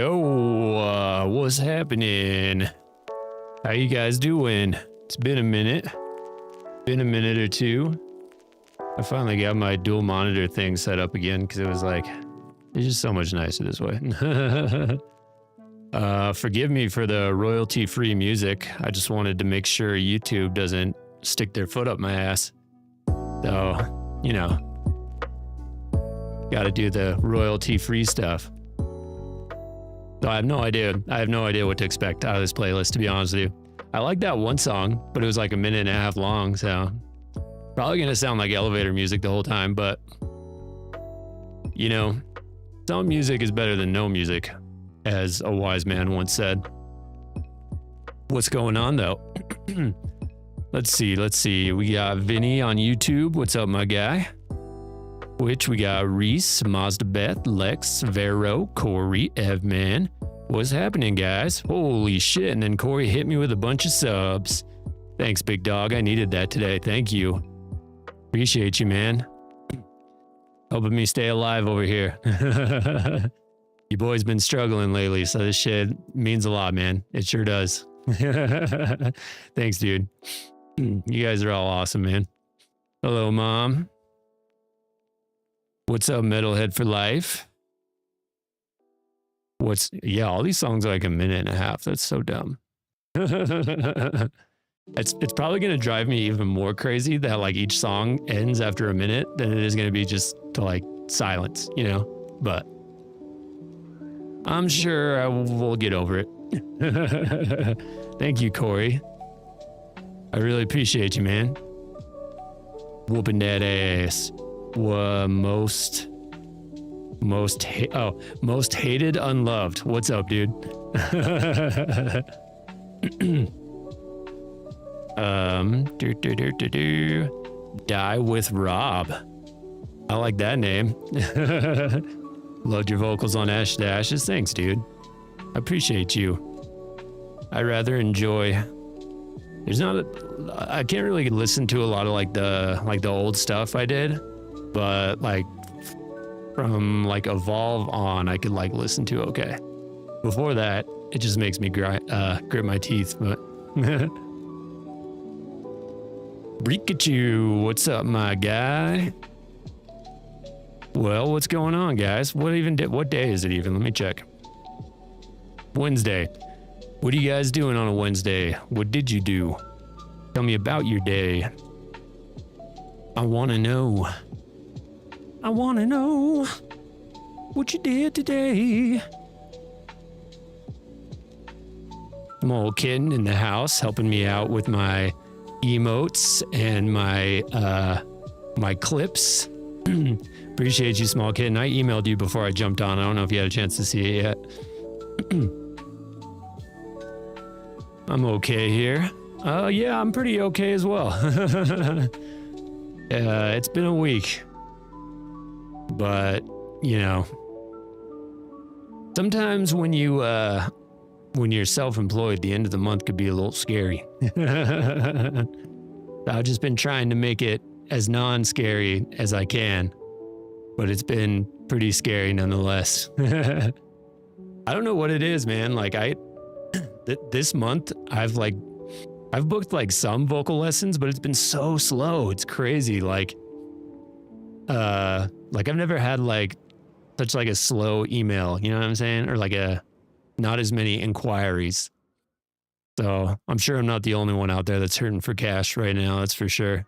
Yo, what's happening? How you guys doing? It's been a minute. Been a minute or two. I finally got my dual monitor thing set up again because it was like, it's just so much nicer this way. Forgive me for the royalty-free music. I just wanted to make sure YouTube doesn't stick their foot up my ass. So, you know, gotta do the royalty-free stuff. So I have no idea. I have no idea what to expect out of this playlist, to be honest with you. I like that one song, but it was like a minute and a half long, so probably gonna sound like elevator music the whole time, but you know, some music is better than no music, as a wise man once said. What's going on though? Let's see. We got Vinny on YouTube. What's up, my guy? Twitch, we got Reese, Mazda Beth, Lex, Vero, Corey, Evman. What's happening, guys? Holy shit, and then Corey hit me with a bunch of subs. Thanks, big dog. I needed that today. Thank you. Appreciate you, man. Helping me stay alive over here. You boys been struggling lately, so this shit means a lot, man. It sure does. Thanks, dude. You guys are all awesome, man. Hello, Mom. What's up, Metalhead for Life? Yeah, all these songs are like a minute and a half. That's so dumb. It's probably going to drive me even more crazy that like each song ends after a minute than it is going to be just to like silence, you know? But I'm sure we'll get over it. Thank you, Corey. I really appreciate you, man. Whooping that ass. Most hated unloved. What's up, dude? Die with Rob. I like that name. Loved your vocals on Ash to Ashes. Thanks, dude. I appreciate you. I rather enjoy. I can't really listen to a lot of like the old stuff I did, but like from like Evolve on, I could like listen to okay. Before that, it just makes me grip my teeth. But Rikachu, what's up, my guy? Well, what's going on, guys? What day is it even? Let me check. Wednesday. What are you guys doing on a Wednesday? What did you do? Tell me about your day. I want to know. I want to know what you did today. Small kitten in the house helping me out with my emotes and my clips. Appreciate you, small kitten. I emailed you before I jumped on. I don't know if you had a chance to see it yet. I'm okay here. Yeah, I'm pretty okay as well. It's been a week. But, you know, sometimes when you're self-employed, the end of the month could be a little scary. I've just been trying to make it as non-scary as I can, but it's been pretty scary nonetheless. I don't know what it is, man. Like this month I've booked like some vocal lessons, but it's been so slow. It's crazy. Like I've never had like such like a slow email, you know what I'm saying? Or like not as many inquiries. So I'm sure I'm not the only one out there that's hurting for cash right now. That's for sure.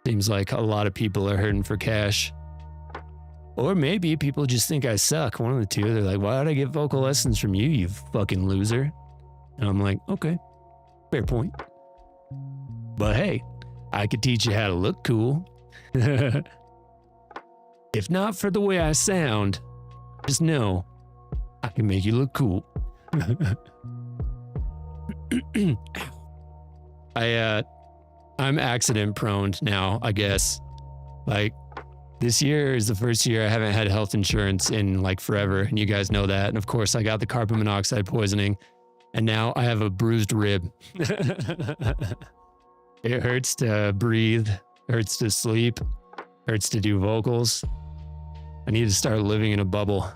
Seems like a lot of people are hurting for cash. Or maybe people just think I suck. One of the two. They're like, why did I get vocal lessons from you, you fucking loser? And I'm like, okay, fair point. But hey, I could teach you how to look cool. If not for the way I sound, just know I can make you look cool. I'm accident prone now, I guess. Like this year is the first year I haven't had health insurance in like forever, and you guys know that. And of course I got the carbon monoxide poisoning, and now I have a bruised rib. It hurts to breathe, hurts to sleep, hurts to do vocals. I need to start living in a bubble.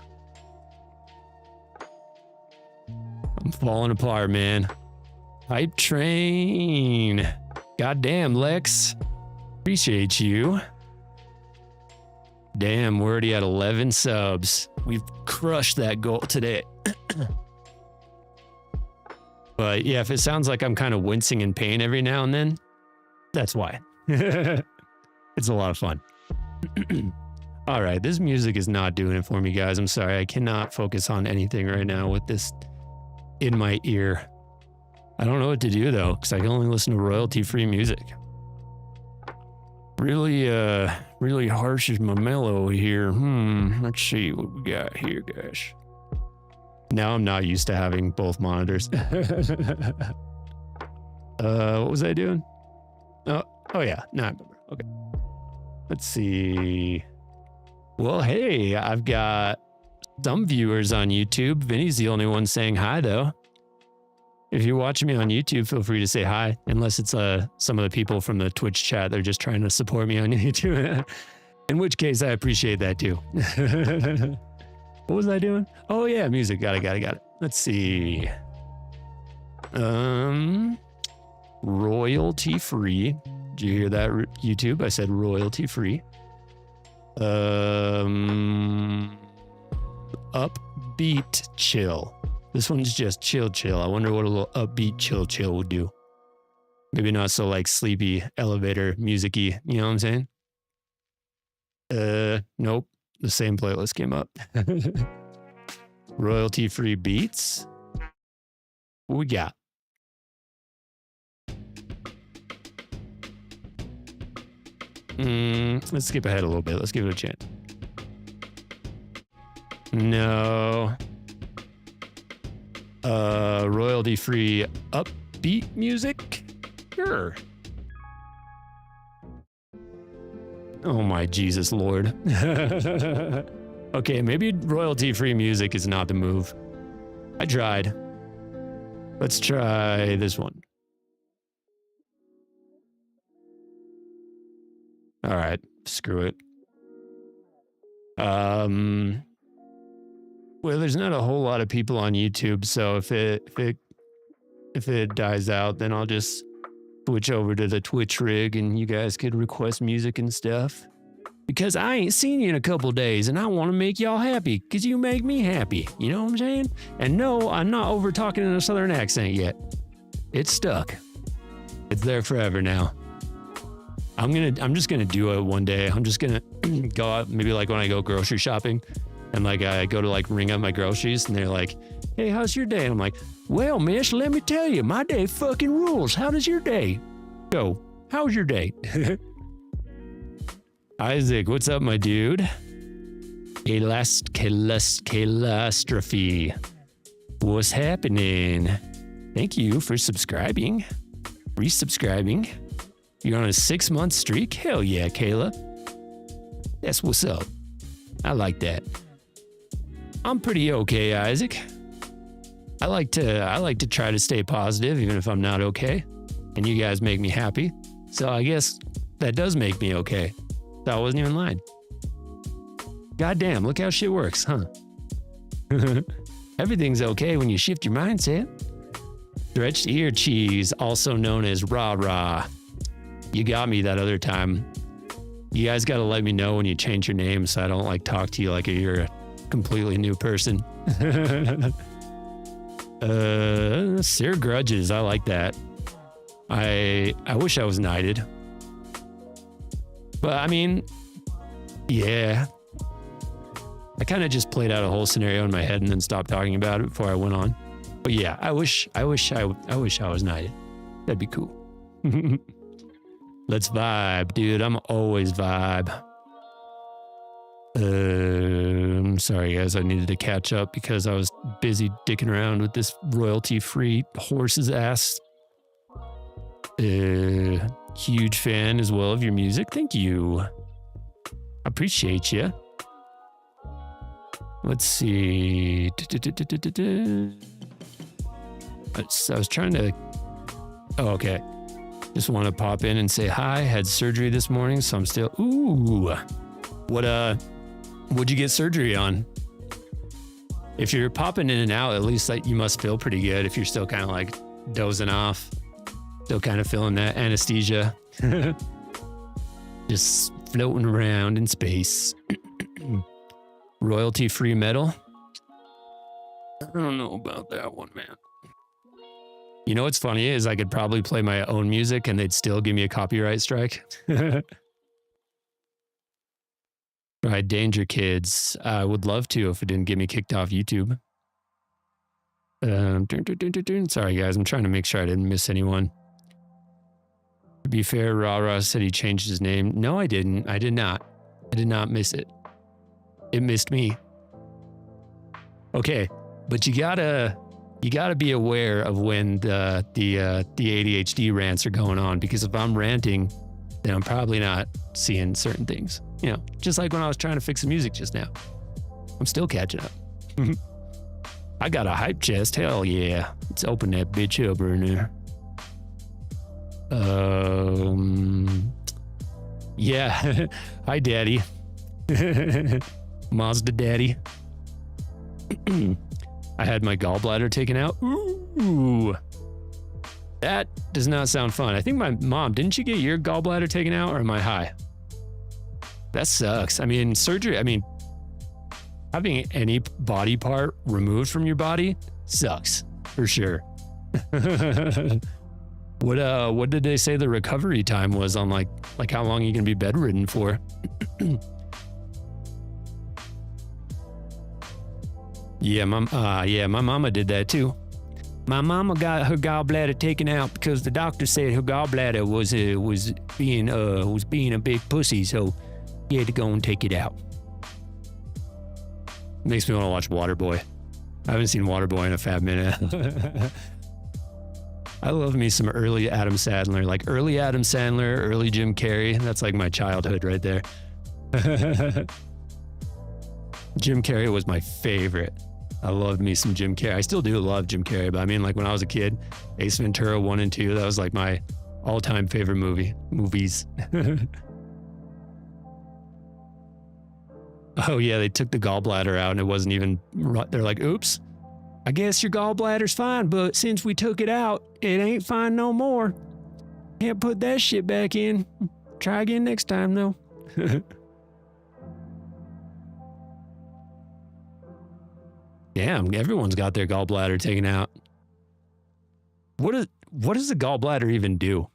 falling apart, man. Hype train. Goddamn, Lex. Appreciate you. Damn, we're already at 11 subs. We've crushed that goal today. But yeah, if it sounds like I'm kind of wincing in pain every now and then, that's why. It's a lot of fun. All right, this music is not doing it for me, guys. I'm sorry. I cannot focus on anything right now with this in my ear. I don't know what to do, though, because I can only listen to royalty-free music. Really harsh is my mellow here. Let's see what we got here, guys. Now I'm not used to having both monitors. What was I doing? Oh yeah, now I remember. Okay. Let's see. Well, hey, I've got some viewers on YouTube. Vinny's the only one saying hi, though. If you're watching me on YouTube, feel free to say hi, unless it's some of the people from the Twitch chat. They're just trying to support me on YouTube. In which case, I appreciate that too. What was I doing? Oh yeah, music. Got it. Let's see. Royalty free. Did you hear that, YouTube? I said royalty free. Upbeat chill. This one's just chill. I wonder what a little upbeat chill would do. Maybe not so like sleepy elevator music-y, you know what I'm saying? Nope. The same playlist came up. Royalty free beats. What we got? Let's skip ahead a little bit. Let's give it a chance. No. Royalty free upbeat music? Sure. Oh my Jesus Lord. Okay, maybe royalty free music is not the move. I tried. Let's try this one. All right, screw it. Well, there's not a whole lot of people on YouTube, so if it dies out, then I'll just switch over to the Twitch rig and you guys could request music and stuff. Because I ain't seen you in a couple days and I want to make y'all happy because you make me happy. You know what I'm saying? And no, I'm not over talking in a southern accent yet. It's stuck. It's there forever now. I'm just gonna do it one day. I'm just gonna go out, maybe like when I go grocery shopping and like I go to like ring up my groceries and they're like, hey, how's your day? And I'm like, well, miss, let me tell you, my day fucking rules. How does your day go? How's your day? Isaac, what's up, my dude? Calastrophe. What's happening? Thank you for subscribing. Resubscribing. You're on a 6-month streak? Hell yeah, Kayla. That's what's up. I like that. I'm pretty okay, Isaac. I like to try to stay positive even if I'm not okay. And you guys make me happy. So I guess that does make me okay. That wasn't even lying. Goddamn, look how shit works, huh? Everything's okay when you shift your mindset. Stretched ear cheese, also known as rah-rah. You got me that other time. You guys got to let me know when you change your name so I don't like talk to you like you're a completely new person. Sear grudges, I like that. I wish I was knighted. But I mean, yeah. I kind of just played out a whole scenario in my head and then stopped talking about it before I went on. But yeah, I wish I was knighted. That'd be cool. Let's vibe, dude. I'm always vibe. I'm sorry, guys. I needed to catch up because I was busy dicking around with this royalty-free horse's ass. Huge fan as well of your music. Thank you. Appreciate you. Let's see. I was trying to... Oh, okay. Just want to pop in and say hi. Had surgery this morning, so I'm still... Ooh. What'd you get surgery on? If you're popping in and out, at least like you must feel pretty good if you're still kind of like dozing off, still kind of feeling that anesthesia. Just floating around in space. Royalty-free metal? I don't know about that one, man. You know what's funny is I could probably play my own music and they'd still give me a copyright strike. Right, Danger Kids. I would love to if it didn't get me kicked off YouTube. Sorry, guys. I'm trying to make sure I didn't miss anyone. To be fair, Rara said he changed his name. No, I didn't. I did not. I did not miss it. It missed me. Okay, but you gotta be aware of when the ADHD rants are going on, because if I'm ranting, then I'm probably not seeing certain things. You know, just like when I was trying to fix the music just now. I'm still catching up. I got a hype chest. Hell yeah. Let's open that bitch up right now. Yeah. Hi, Daddy. Mazda Daddy. I had my gallbladder taken out. Ooh. That does not sound fun. I think my mom, didn't you get your gallbladder taken out, or am I high? That sucks. I mean, surgery, having any body part removed from your body sucks, for sure. What did they say the recovery time was on like how long you can be bedridden for? Yeah, my mama did that too. My mama got her gallbladder taken out because the doctor said her gallbladder was being a big pussy, so he had to go and take it out. Makes me want to watch Waterboy. I haven't seen Waterboy in a fat minute. I love me some early Adam Sandler, like early Adam Sandler, early Jim Carrey. That's like my childhood right there. Jim Carrey was my favorite. I loved me some Jim Carrey. I still do love Jim Carrey, but I mean, like when I was a kid, Ace Ventura 1 and 2, that was like my all-time favorite movies. Oh yeah, they took the gallbladder out and it wasn't even, they're like, oops, I guess your gallbladder's fine, but since we took it out, it ain't fine no more. Can't put that shit back in. Try again next time though. Damn, everyone's got their gallbladder taken out. What does the gallbladder even do?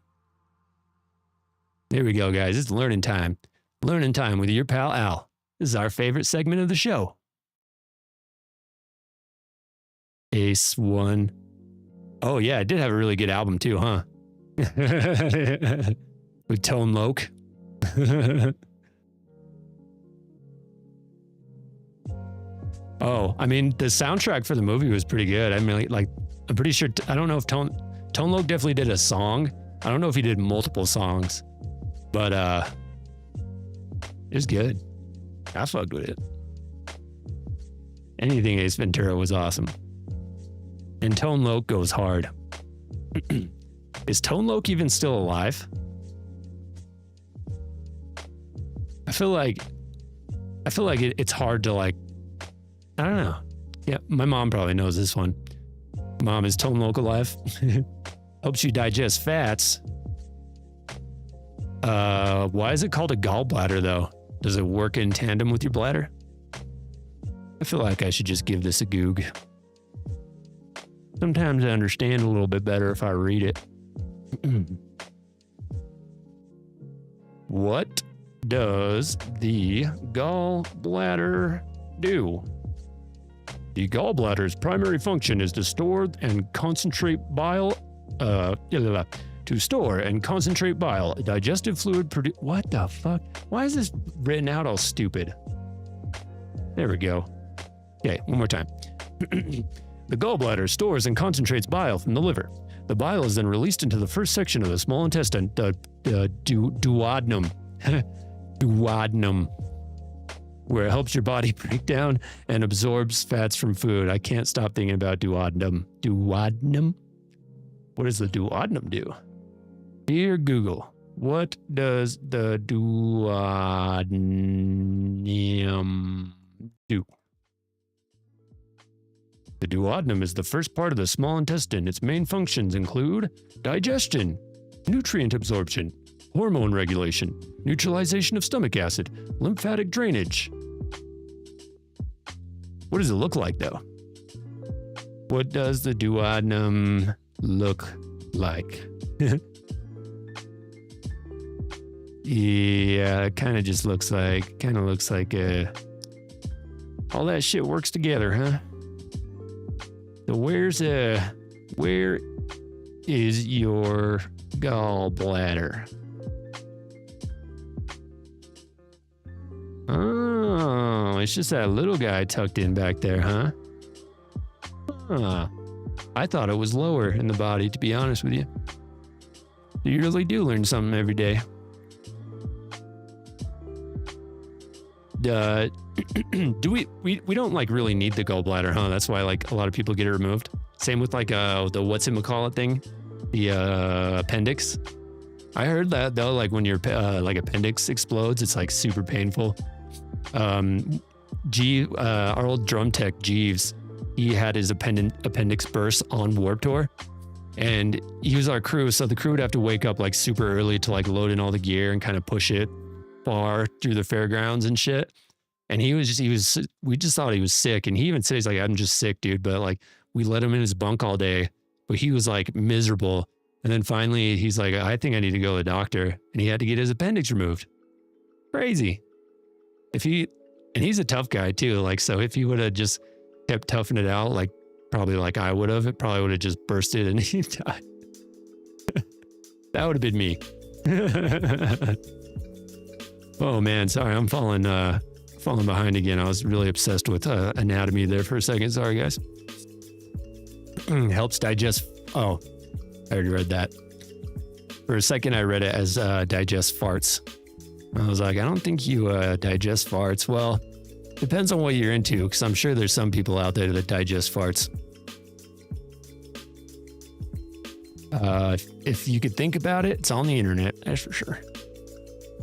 There we go, guys. It's learning time. Learning time with your pal Al. This is our favorite segment of the show. Ace 1. Oh yeah, it did have a really good album too, huh? With Tone Loc. Oh, I mean, the soundtrack for the movie was pretty good. I mean, like, I'm pretty sure, I don't know if Tone Loc definitely did a song. I don't know if he did multiple songs, but it was good. I fucked with it. Anything Ace Ventura was awesome. And Tone Loc goes hard. Is Tone Loc even still alive? I feel like it's hard to like, I don't know. Yeah, my mom probably knows this one. Mom, is Tone Loc alive? Helps you digest fats. Why is it called a gallbladder though? Does it work in tandem with your bladder? I feel like I should just give this a goog. Sometimes I understand a little bit better if I read it. What does the gallbladder do? The gallbladder's primary function is to store and concentrate bile. To store and concentrate bile, digestive fluid. What the fuck? Why is this written out all stupid? There we go. Okay, one more time. The gallbladder stores and concentrates bile from the liver. The bile is then released into the first section of the small intestine, the duodenum. Duodenum, where it helps your body break down and absorbs fats from food. I can't stop thinking about duodenum. Duodenum? What does the duodenum do? Dear Google, what does the duodenum do? duodenum is the first part of the small intestine. Its main functions include digestion, nutrient absorption, hormone regulation, neutralization of stomach acid, lymphatic drainage. What does it look like, though? What does the duodenum look like? Yeah, it kind of just looks like, all that shit works together, huh? So where is your gallbladder? Oh, it's just that little guy tucked in back there, huh? Huh. I thought it was lower in the body, to be honest with you. You really do learn something every day. Do we don't like really need the gallbladder, huh? That's why like a lot of people get it removed. Same with like the whatchamacallit thing, the appendix. I heard that though, like when your like appendix explodes, it's like super painful. Our old drum tech Jeeves, he had his appendix burst on Warped Tour, and he was our crew, so the crew would have to wake up like super early to like load in all the gear and kind of push it far through the fairgrounds and shit. And we just thought he was sick. And he even said, he's like, I'm just sick, dude. But like, we let him in his bunk all day, but he was like miserable. And then finally he's like, I think I need to go to the doctor. And he had to get his appendix removed. Crazy. And he's a tough guy too. Like, so if he would have just kept toughing it out, like probably like I would have, it probably would have just bursted and he died. That would have been me. Oh man, sorry, I'm falling behind again. I was really obsessed with anatomy there for a second. Sorry, guys. Helps digest. Oh, I already read that. For a second, I read it as digest farts. I was like, I don't think you digest farts. Well, depends on what you're into, because I'm sure there's some people out there that digest farts. If you could think about it, it's on the internet, that's for sure.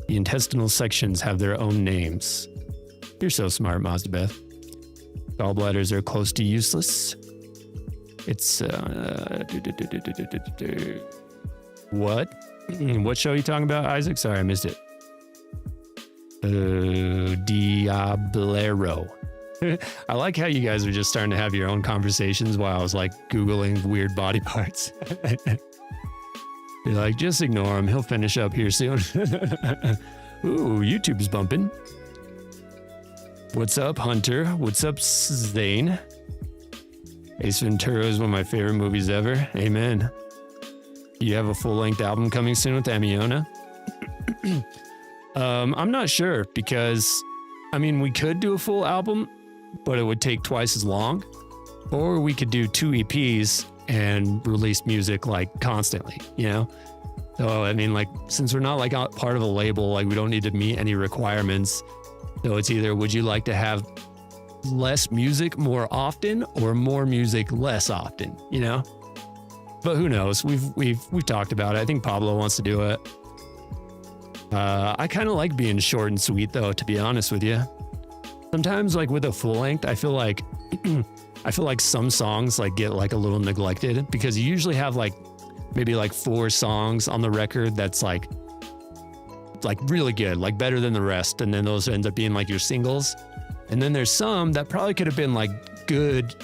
The intestinal sections have their own names. You're so smart, Mazdabeth. Gallbladders are close to useless. It's what? What show are you talking about, Isaac? Sorry, I missed it. Diablero. I like how you guys are just starting to have your own conversations while I was like Googling weird body parts. You're like, just ignore him. He'll finish up here soon. Ooh, YouTube's bumping. What's up, Hunter? What's up, Zane? Ace Ventura is one of my favorite movies ever. Amen. You have a full-length album coming soon with Amiona? I'm not sure because, I mean, we could do a full album, but it would take twice as long. Or we could do 2 EPs and release music like constantly, you know? So, I mean, like, since we're not like part of a label, like we don't need to meet any requirements. So it's either, would you like to have less music more often or more music less often, you know? But who knows? We've talked about it. I think Pablo wants to do it. I kind of like being short and sweet though, to be honest with you. Sometimes like with a full length, I feel like some songs like get like a little neglected because you usually have like maybe like 4 songs on the record that's like really good, like better than the rest, and then those end up being like your singles. And then there's some that probably could have been like good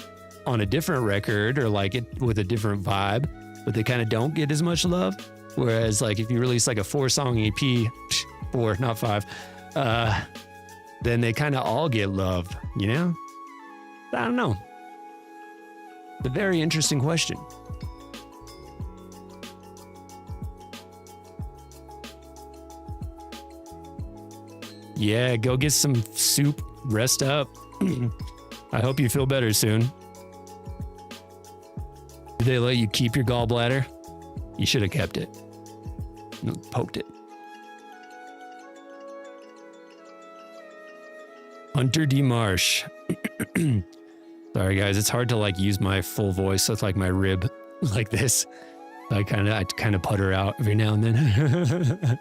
on a different record or like it with a different vibe, but they kind of don't get as much love. Whereas like if you release like a 4-song EP, 4, not 5, then they kind of all get love, you know? I don't know. It's a very interesting question. Yeah, go get some soup, rest up. I hope you feel better soon. Did they let you keep your gallbladder? You should have kept it. Poked it. Hunter D. Marsh. Sorry guys, it's hard to like use my full voice with like my rib like this. I kind of putter out every now and then.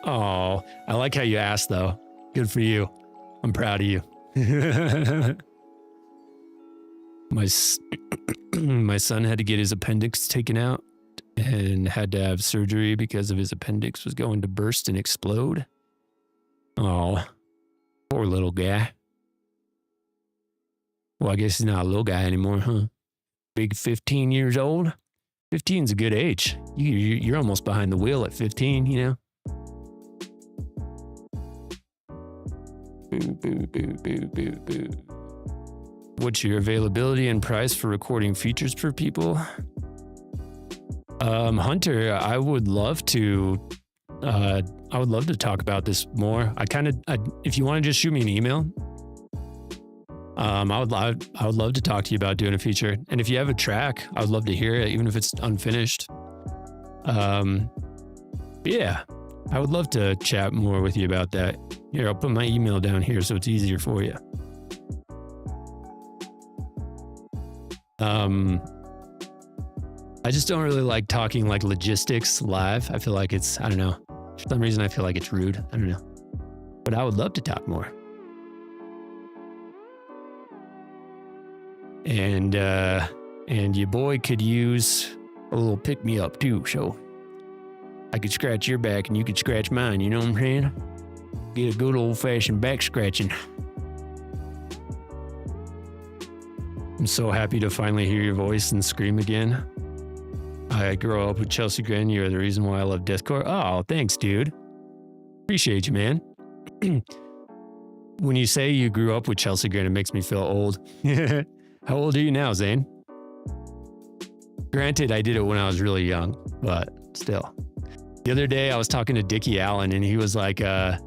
Oh, I like how you asked though. Good for you. I'm proud of you. My son had to get his appendix taken out and had to have surgery because of his appendix was going to burst and explode. Oh, poor little guy. Well, I guess he's not a little guy anymore, huh? Big 15 years old? 15's a good age. You're almost behind the wheel at 15, you know? Boo, boo, boo, boo, boo, boo. What's your availability and price for recording features for people? Hunter, I would love to talk about this more. If you want to just shoot me an email, I would love to talk to you about doing a feature. And if you have a track, I would love to hear it, even if it's unfinished. Yeah, I would love to chat more with you about that. Here, I'll put my email down here so it's easier for you. I just don't really like talking like logistics live. I feel like I don't know. For some reason, I feel like it's rude. I don't know. But I would love to talk more. And your boy could use a little pick me up too. So I could scratch your back and you could scratch mine. You know what I'm saying? Get a good old fashioned back scratching. I'm so happy to finally hear your voice and scream again. I grew up with Chelsea Grin. You're the reason why I love deathcore. Oh, thanks, dude. Appreciate you, man. When you say you grew up with Chelsea Grin, it makes me feel old. How old are you now, Zane? Granted, I did it when I was really young, but still. The other day, I was talking to Dickie Allen, and he was like, dude,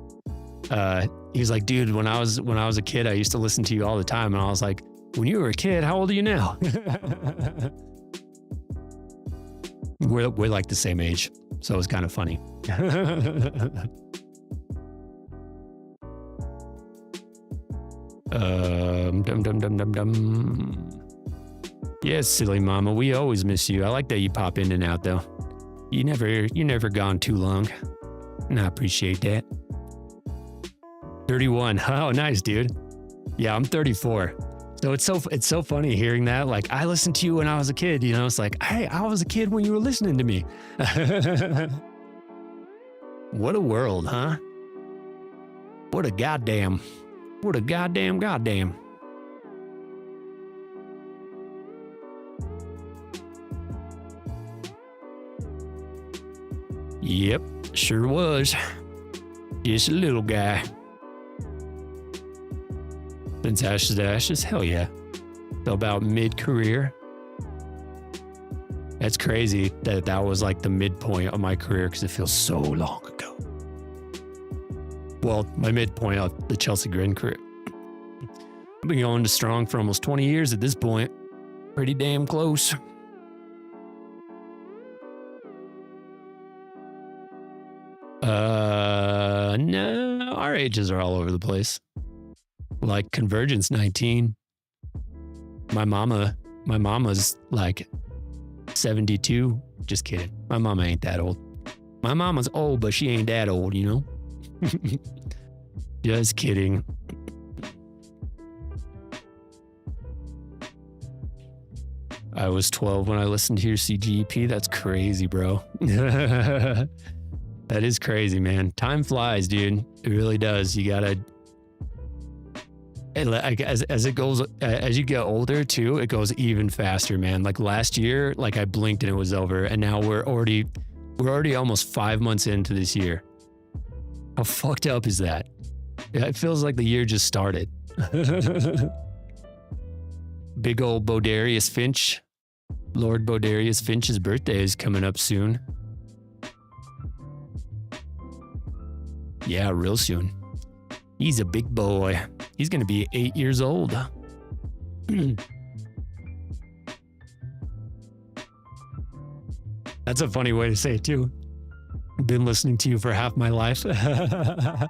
when I was a kid, I used to listen to you all the time, and I was like, when you were a kid, how old are you now? We're like the same age, so it was kind of funny. Yes, silly mama, we always miss you. I like that you pop in and out though. You're never gone too long, and I appreciate that. 31. Oh, nice, dude. Yeah, I'm 34. So it's so funny hearing that. Like, I listened to you when I was a kid, you know? It's like, hey, I was a kid when you were listening to me. What a world, huh? What a goddamn. Yep, sure was. Just a little guy. Since Ashes to Ashes, hell yeah. So about mid-career. That's crazy that was like the midpoint of my career because it feels so long ago. Well, my midpoint of the Chelsea Grin career. I've been going to Strong for almost 20 years at this point. Pretty damn close. No, our ages are all over the place. Like Convergence 19. My mama's like 72. Just kidding. My mama ain't that old. My mama's old, but she ain't that old, you know? Just kidding. I was 12 when I listened to your CGEP. That's crazy, bro. That is crazy, man. Time flies, dude. It really does. You gotta... As it goes, as you get older too, it goes even faster, man. Like last year, like I blinked and it was over, and now we're already almost 5 months into this year. How fucked up is that? It feels like the year just started. Big old Bodarius Finch. Lord Bodarius Finch's birthday is coming up soon. Yeah, real soon. He's a big boy. He's going to be 8 years old. That's a funny way to say it, too. I've been listening to you for half my life. Well,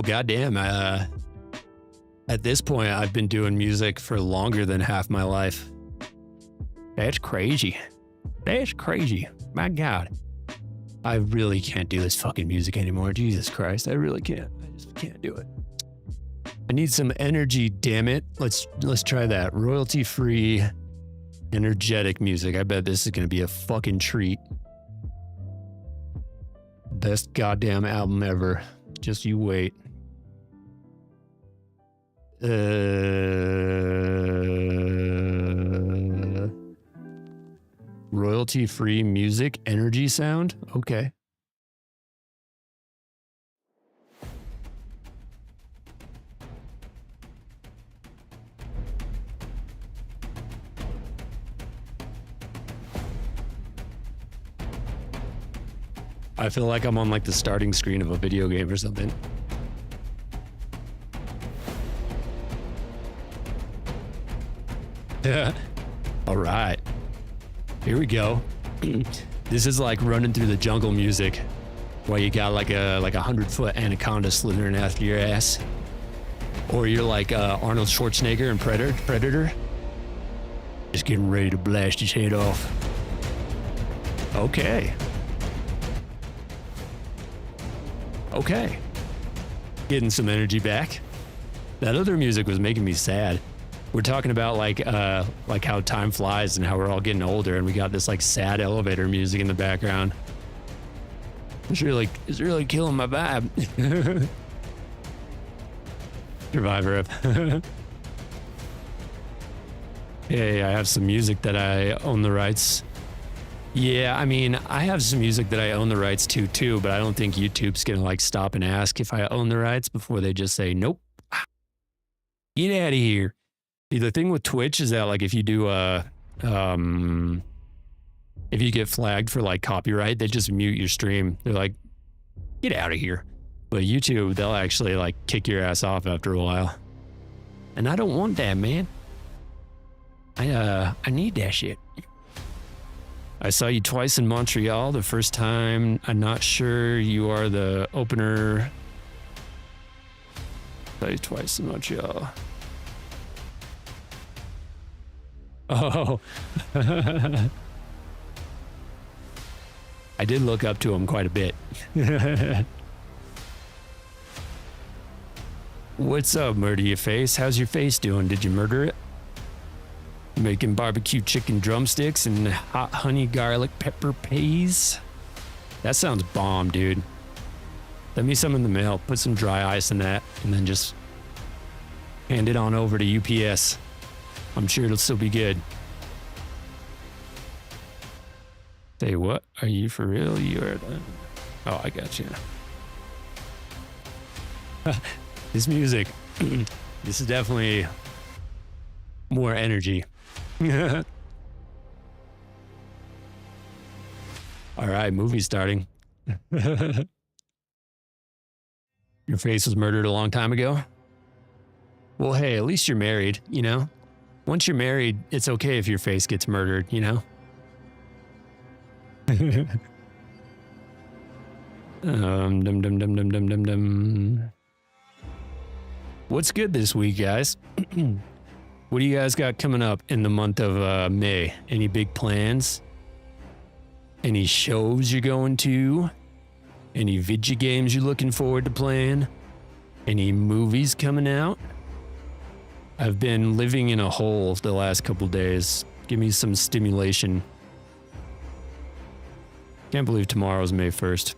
goddamn. At this point, I've been doing music for longer than half my life. That's crazy. That's crazy. My God. I really can't do this fucking music anymore. Jesus Christ, I really can't. I just can't do it. I need some energy, damn it. Let's try that. Royalty-free, energetic music. I bet this is gonna be a fucking treat. Best goddamn album ever. Just you wait. Royalty-free music, energy sound? Okay. I feel like I'm on like the starting screen of a video game or something. Yeah. All right. Here we go. This is like running through the jungle music, where you got like a 100-foot anaconda slithering after your ass, or you're like Arnold Schwarzenegger in Predator, just getting ready to blast his head off. Okay. Okay. Getting some energy back. That other music was making me sad. We're talking about like how time flies and how we're all getting older, and we got this like sad elevator music in the background. It's really killing my vibe. Survivor up. Hey, I have some music that I own the rights. Yeah, I mean, I have some music that I own the rights to too, but I don't think YouTube's gonna like stop and ask if I own the rights before they just say, nope, get out of here. See, the thing with Twitch is that like if you do if you get flagged for like copyright, they just mute your stream. They're like, get out of here. But YouTube, they'll actually like kick your ass off after a while. And I don't want that, man. I need that shit. I saw you twice in Montreal. The first time, I'm not sure you are the opener. Saw you twice in Montreal. Oh. I did look up to him quite a bit. What's up, Murder Your Face? How's your face doing? Did you murder it? Making barbecue chicken drumsticks and hot honey garlic pepper paste. That sounds bomb, dude. Send me some in the mail. Put some dry ice in that and then just hand it on over to UPS. I'm sure it'll still be good. Say what? Are you for real? You are the... Oh, I got you. This music. This is definitely more energy. All right, movie starting. Your face was murdered a long time ago? Well, hey, at least you're married, you know? Once you're married, it's okay if your face gets murdered, you know? Dum dum dum dum dum dum dum. What's good this week, guys? What do you guys got coming up in the month of May? Any big plans? Any shows you're going to? Any video games you're looking forward to playing? Any movies coming out? I've been living in a hole the last couple days. Give me some stimulation. Can't believe tomorrow's May 1st.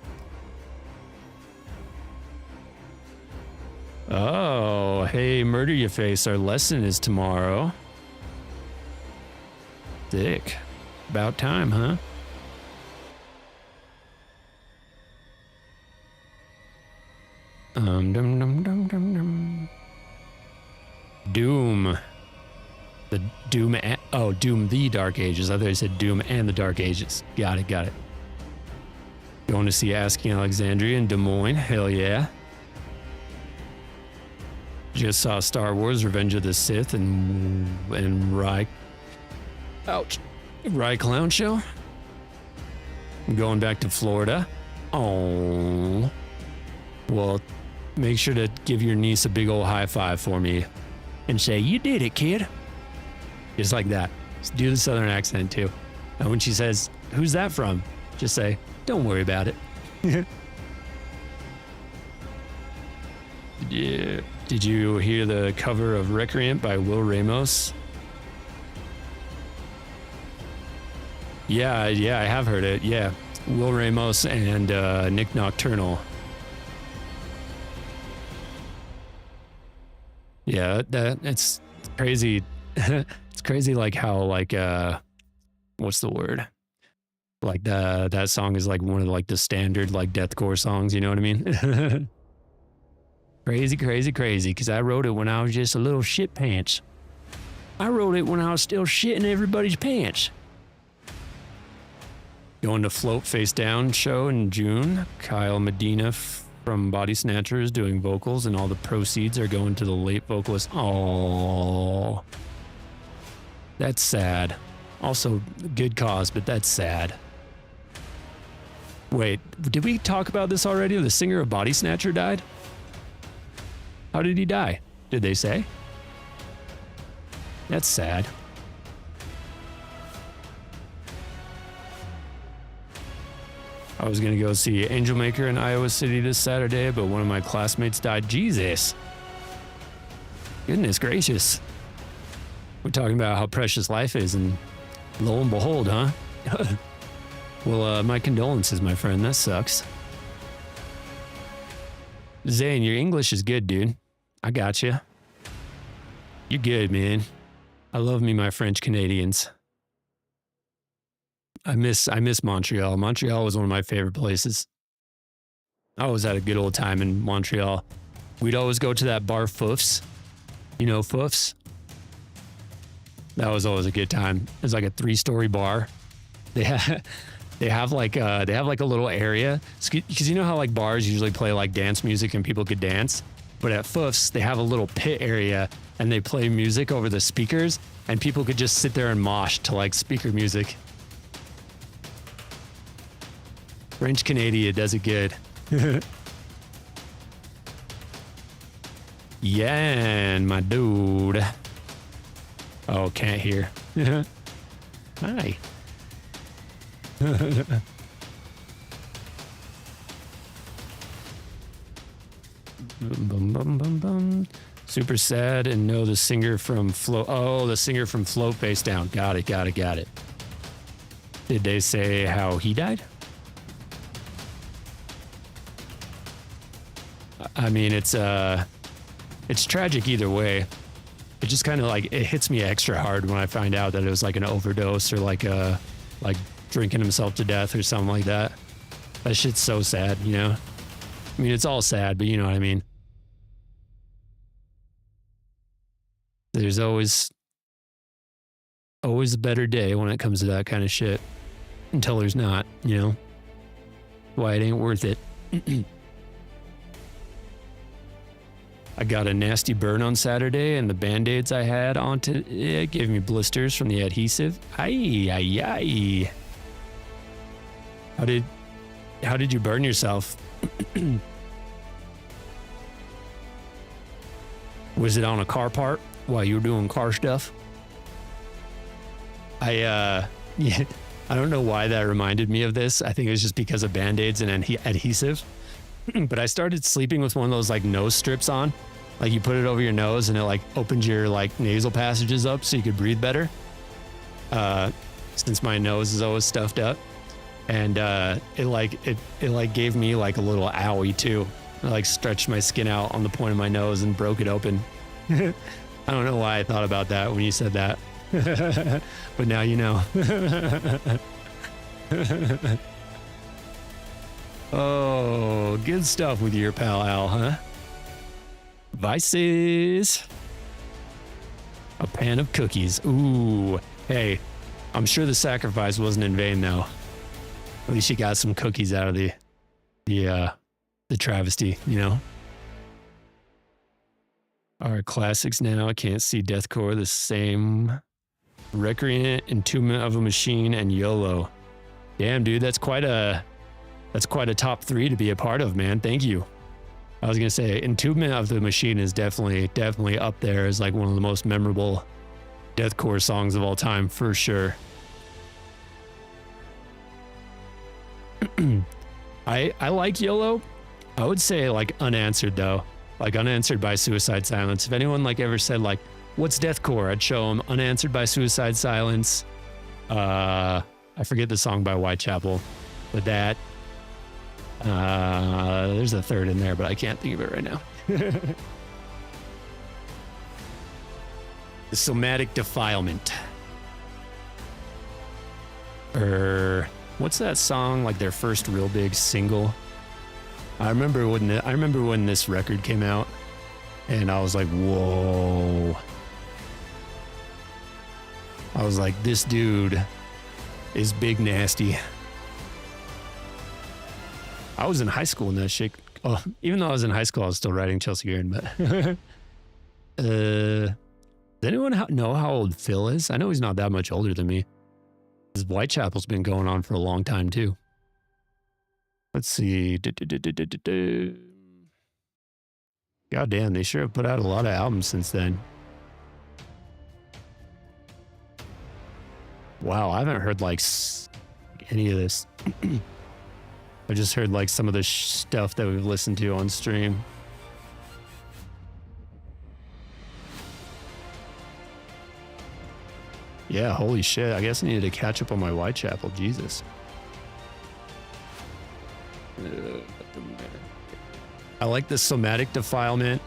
Oh, hey, Murder Your Face. Our lesson is tomorrow. Sick. About time, huh? Dum dum dum dum dum. Doom. The Doom. Doom the Dark Ages. I thought you said Doom and the Dark Ages. Got it. Going to see Asking Alexandria in Des Moines. Hell yeah. Just saw Star Wars Revenge of the Sith and Rye Clown Show. I'm going back to Florida. Oh. Well, make sure to give your niece a big old high five for me and say, you did it, kid. Just like that. Just do the Southern accent too. And when she says, who's that from? Just say, Don't worry about it. Yeah. Did you hear the cover of Recreant by Will Ramos? Yeah, I have heard it. Yeah. Will Ramos and Nick Nocturnal. Yeah, it's crazy. It's crazy like how like what's the word? Like that song is like one of like the standard like deathcore songs, you know what I mean? Crazy, because I wrote it when I was just a little shit pants. I wrote it when I was still shitting everybody's pants. Going to Float Face Down show in June. Kyle Medina from Body Snatchers doing vocals, and all the proceeds are going to the late vocalist. Oh, that's sad. Also, good cause, but that's sad. Wait, did we talk about this already? The singer of Body Snatcher died? How did he die? Did they say? That's sad. I was gonna go see Angel Maker in Iowa City this Saturday, but one of my classmates died. Jesus. Goodness gracious. We're talking about how precious life is, and lo and behold, huh? Well, my condolences, my friend. That sucks. Zane, your English is good, dude. I got you. You're good, man. I love me my French Canadians. I miss Montreal. Montreal was one of my favorite places. I always had a good old time in Montreal. We'd always go to that bar Foufs. You know Foufs? That was always a good time. It's like a 3-story bar. They have like a little area, because you know how like bars usually play like dance music and people could dance, but at Foufs they have a little pit area and they play music over the speakers, and people could just sit there and mosh to like speaker music. French Canadian does it good. Yeah, my dude. Oh, can't hear. Hi. Bum, bum, bum, bum. Super sad, and no, the singer from Float. Oh, the singer from Float Face Down. Got it. Did they say how he died? I mean, it's tragic either way. It just kind of like, it hits me extra hard when I find out that it was like an overdose, or like drinking himself to death or something like that. That shit's so sad, you know? I mean, it's all sad, but you know what I mean? There's always a better day when it comes to that kind of shit. Until there's not, you know? Why it ain't worth it. I got a nasty burn on Saturday, and the Band-Aids I had onto it gave me blisters from the adhesive. Ay. How did you burn yourself? Was it on a car part while you were doing car stuff? Yeah, I don't know why that reminded me of this. I think it was just because of Band-Aids and adhesive. But I started sleeping with one of those like nose strips on. Like you put it over your nose and it like opens your like nasal passages up so you could breathe better. Since my nose is always stuffed up. And it gave me like a little owie too. I like stretched my skin out on the point of my nose and broke it open. I don't know why I thought about that when you said that. But now you know. Oh, good stuff with your pal Al, huh? Vices. A pan of cookies. Ooh. Hey, I'm sure the sacrifice wasn't in vain though. At least you got some cookies out of the travesty, you know? Our classics now. I can't see deathcore the same. Recreant, Entombment of a Machine, and YOLO. Damn, dude, that's quite a top 3 to be a part of, man. Thank you. I was gonna say, Entombment of the Machine is definitely up there as like one of the most memorable deathcore songs of all time, for sure. I like YOLO. I would say like Unanswered though, like Unanswered by Suicide Silence. If anyone like ever said like, what's deathcore? I'd show them Unanswered by Suicide Silence. I forget the song by Whitechapel, but that. There's a third in there, but I can't think of it right now. The Somatic Defilement. What's that song? Like their first real big single. I remember when this record came out, and I was like, whoa. I was like, this dude is big nasty. I was in high school when that shit. Oh, even though I was in high school, I was still writing Chelsea Grin. But does anyone know how old Phil is? I know he's not that much older than me. His Whitechapel's been going on for a long time too. Let's see. God damn, they sure have put out a lot of albums since then. Wow, I haven't heard like any of this. I just heard like some of the stuff that we've listened to on stream. Yeah, holy shit. I guess I needed to catch up on my Whitechapel. Jesus. I like the Somatic Defilement.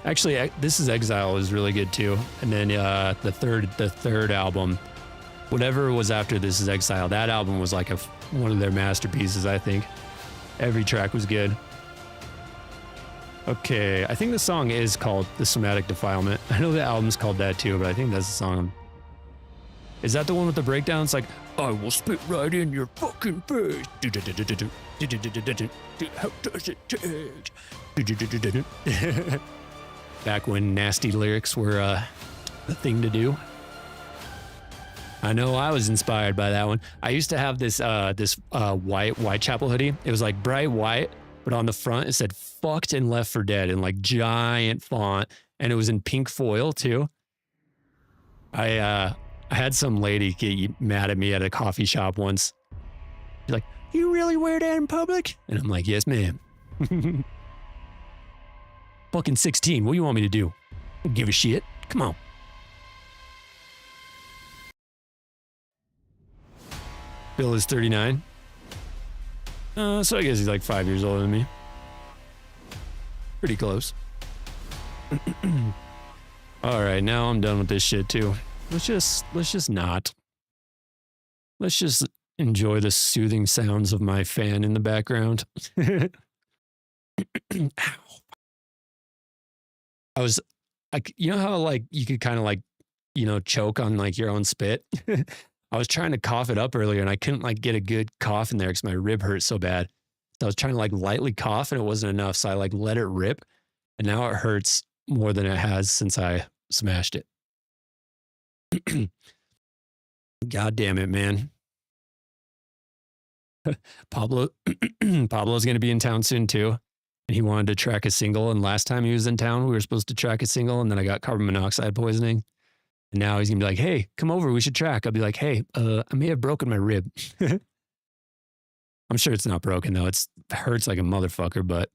Actually, This Is Exile is really good too. And then the third album, whatever was after This Is Exile, that album was like one of their masterpieces, I think. Every track was good. Okay, I think the song is called The Somatic Defilement. I know the album's called that too, but I think that's the song. Is that the one with the breakdown? It's like, I will spit right in your fucking face. How does it taste? Back when nasty lyrics were the thing to do. I know I was inspired by that one. I used to have this white Whitechapel hoodie. It was like bright white, but on the front it said "fucked" and "Left for Dead" in like giant font, and it was in pink foil too. I had some lady get mad at me at a coffee shop once. She's like, "You really wear that in public?" And I'm like, "Yes, ma'am." Fucking 16. What do you want me to do? Give a shit. Come on. Bill is 39. So I guess he's like 5 years older than me. Pretty close. All right, now I'm done with this shit too. Let's just not. Let's just enjoy the soothing sounds of my fan in the background. You know how like you could kind of like, choke on like your own spit. I was trying to cough it up earlier and I couldn't like get a good cough in there because my rib hurt so bad. So I was trying to like lightly cough and it wasn't enough. So I like let it rip and now it hurts more than it has since I smashed it. God damn it, man. Pablo's going to be in town soon too. And he wanted to track a single. And last time he was in town, we were supposed to track a single. And then I got carbon monoxide poisoning. And now he's going to be like, "Hey, come over. We should track." I'll be like, "Hey, I may have broken my rib." I'm sure it's not broken though. It hurts like a motherfucker, but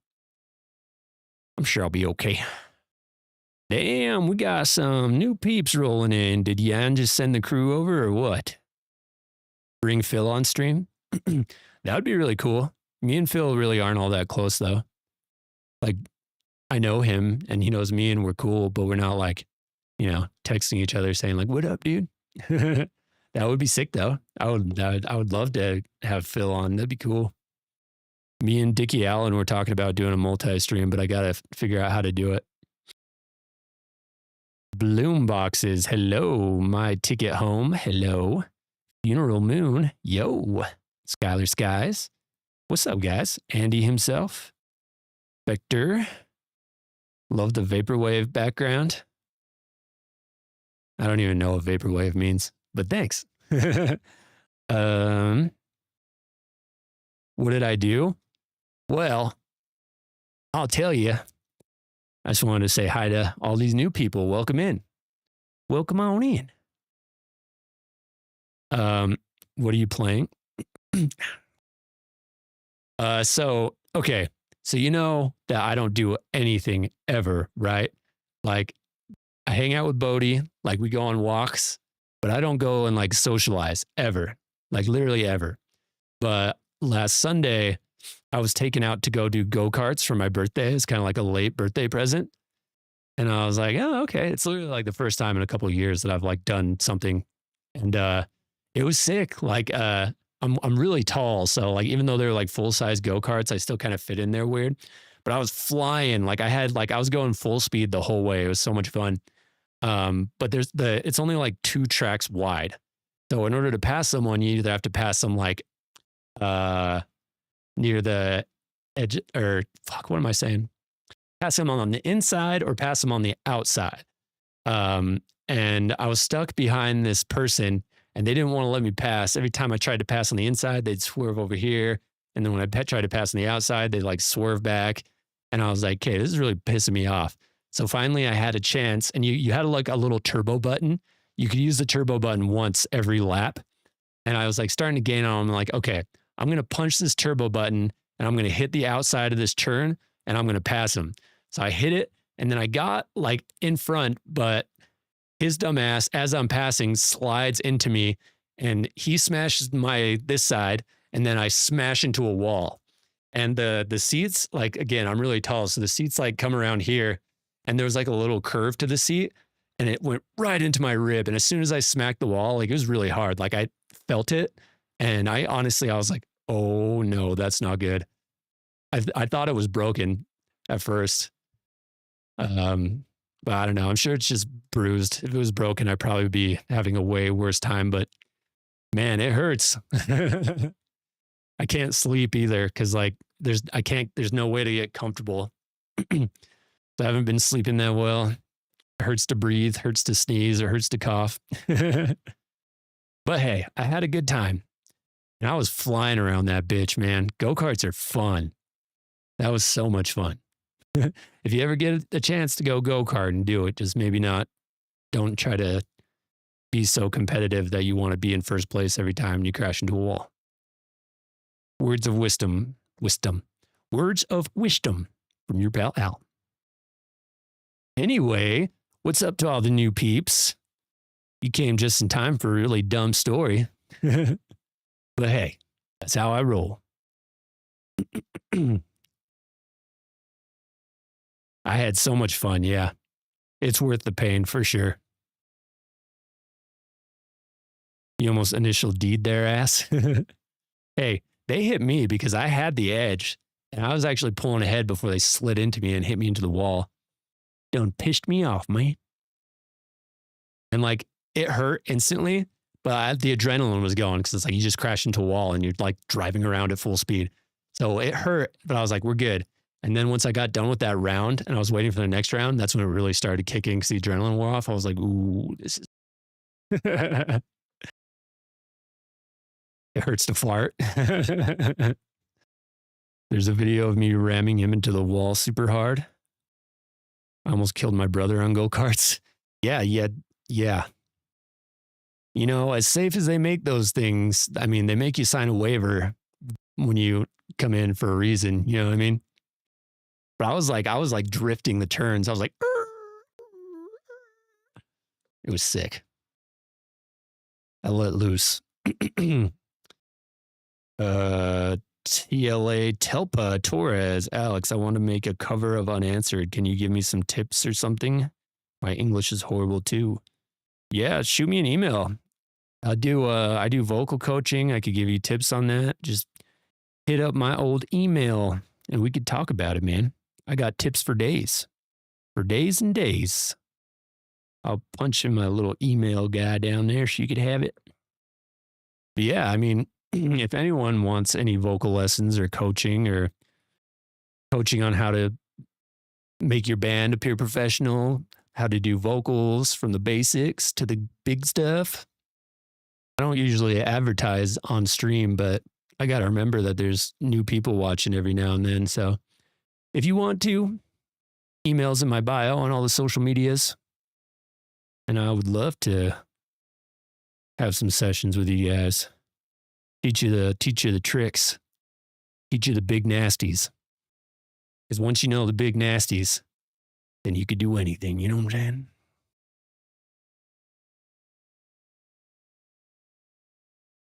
I'm sure I'll be okay. Damn, we got some new peeps rolling in. Did Yan just send the crew over or what? Bring Phil on stream? That would be really cool. Me and Phil really aren't all that close though. Like, I know him and he knows me and we're cool, but we're not like, texting each other saying like, "What up, dude?" That would be sick though. I would love to have Phil on. That'd be cool. Me and Dickie Allen were talking about doing a multi-stream, but I got to figure out how to do it. Bloom boxes. Hello. My ticket home. Hello. Funeral Moon. Yo. Skylar Skies. What's up, guys? Andy himself. Vector. Love the vaporwave background. I don't even know what vaporwave means, but thanks. What did I do? Well, I'll tell you. I just wanted to say hi to all these new people. Welcome in. Welcome on in. What are you playing? Okay. So you know that I don't do anything ever, right? Like I hang out with Bodie, like we go on walks, but I don't go and like socialize ever, like literally ever. But last Sunday, I was taken out to go do go karts for my birthday. It's kind of like a late birthday present. And I was like, oh, okay. It's literally like the first time in a couple of years that I've like done something. And it was sick. Like I'm really tall. So like even though they're like full size go-karts, I still kind of fit in there weird. But I was flying. Like I was going full speed the whole way. It was so much fun. But it's only like 2 tracks wide. So in order to pass someone, you either have to pass them like uh near the edge, or fuck, what am I saying? Pass them on the inside or pass them on the outside. And I was stuck behind this person and they didn't want to let me pass. Every time I tried to pass on the inside, they'd swerve over here. And then when I tried to pass on the outside, they'd like swerve back. And I was like, okay, this is really pissing me off. So finally I had a chance, and you had like a little turbo button. You could use the turbo button once every lap. And I was like starting to gain on them. I'm like, okay, I'm going to punch this turbo button and I'm going to hit the outside of this turn and I'm going to pass him. So I hit it and then I got like in front, but his dumb ass, as I'm passing, slides into me and he smashes this side, and then I smash into a wall. And the seats, like, again, I'm really tall. So the seats like come around here and there was like a little curve to the seat and it went right into my rib. And as soon as I smacked the wall, like it was really hard. Like I felt it. And I was like, oh no, that's not good. I thought it was broken at first. But I don't know. I'm sure it's just bruised. If it was broken, I'd probably be having a way worse time, but man, it hurts. I can't sleep either. Cause like there's no way to get comfortable. I haven't been sleeping that well. It hurts to breathe, hurts to sneeze, or hurts to cough. But hey, I had a good time. And I was flying around that bitch, man. Go-karts are fun. That was so much fun. If you ever get a chance to go-kart and do it, just maybe don't try to be so competitive that you want to be in first place every time you crash into a wall. Words of wisdom. Words of wisdom from your pal Al. Anyway, what's up to all the new peeps? You came just in time for a really dumb story. But hey, that's how I roll. I had so much fun, yeah. It's worth the pain for sure. You almost initial D'd their ass. Hey, they hit me because I had the edge and I was actually pulling ahead before they slid into me and hit me into the wall. Done pissed me off, man. And like it hurt instantly, but the adrenaline was going because it's like you just crashed into a wall and you're like driving around at full speed. So it hurt, but I was like, we're good. And then once I got done with that round and I was waiting for the next round, that's when it really started kicking because the adrenaline wore off. I was like, ooh, this is. It hurts to fart. There's a video of me ramming him into the wall super hard. I almost killed my brother on go-karts. Yeah. You know, as safe as they make those things, I mean, they make you sign a waiver when you come in for a reason. You know what I mean? But I was like drifting the turns. I was like, it was sick. I let loose. TLA Telpa Torres, Alex, I want to make a cover of Unanswered. Can you give me some tips or something? My English is horrible too. Yeah, shoot me an email. I do vocal coaching. I could give you tips on that. Just hit up my old email and we could talk about it, man. I got tips for days. For days and days. I'll punch in my little email guy down there so you could have it. But yeah, I mean, if anyone wants any vocal lessons or coaching on how to make your band appear professional, how to do vocals from the basics to the big stuff. I don't usually advertise on stream, but I got to remember that there's new people watching every now and then. So if you want to, emails in my bio on all the social medias. And I would love to have some sessions with you guys. Teach you the tricks. Teach you the big nasties. Because once you know the big nasties, then you could do anything. You know what I'm saying?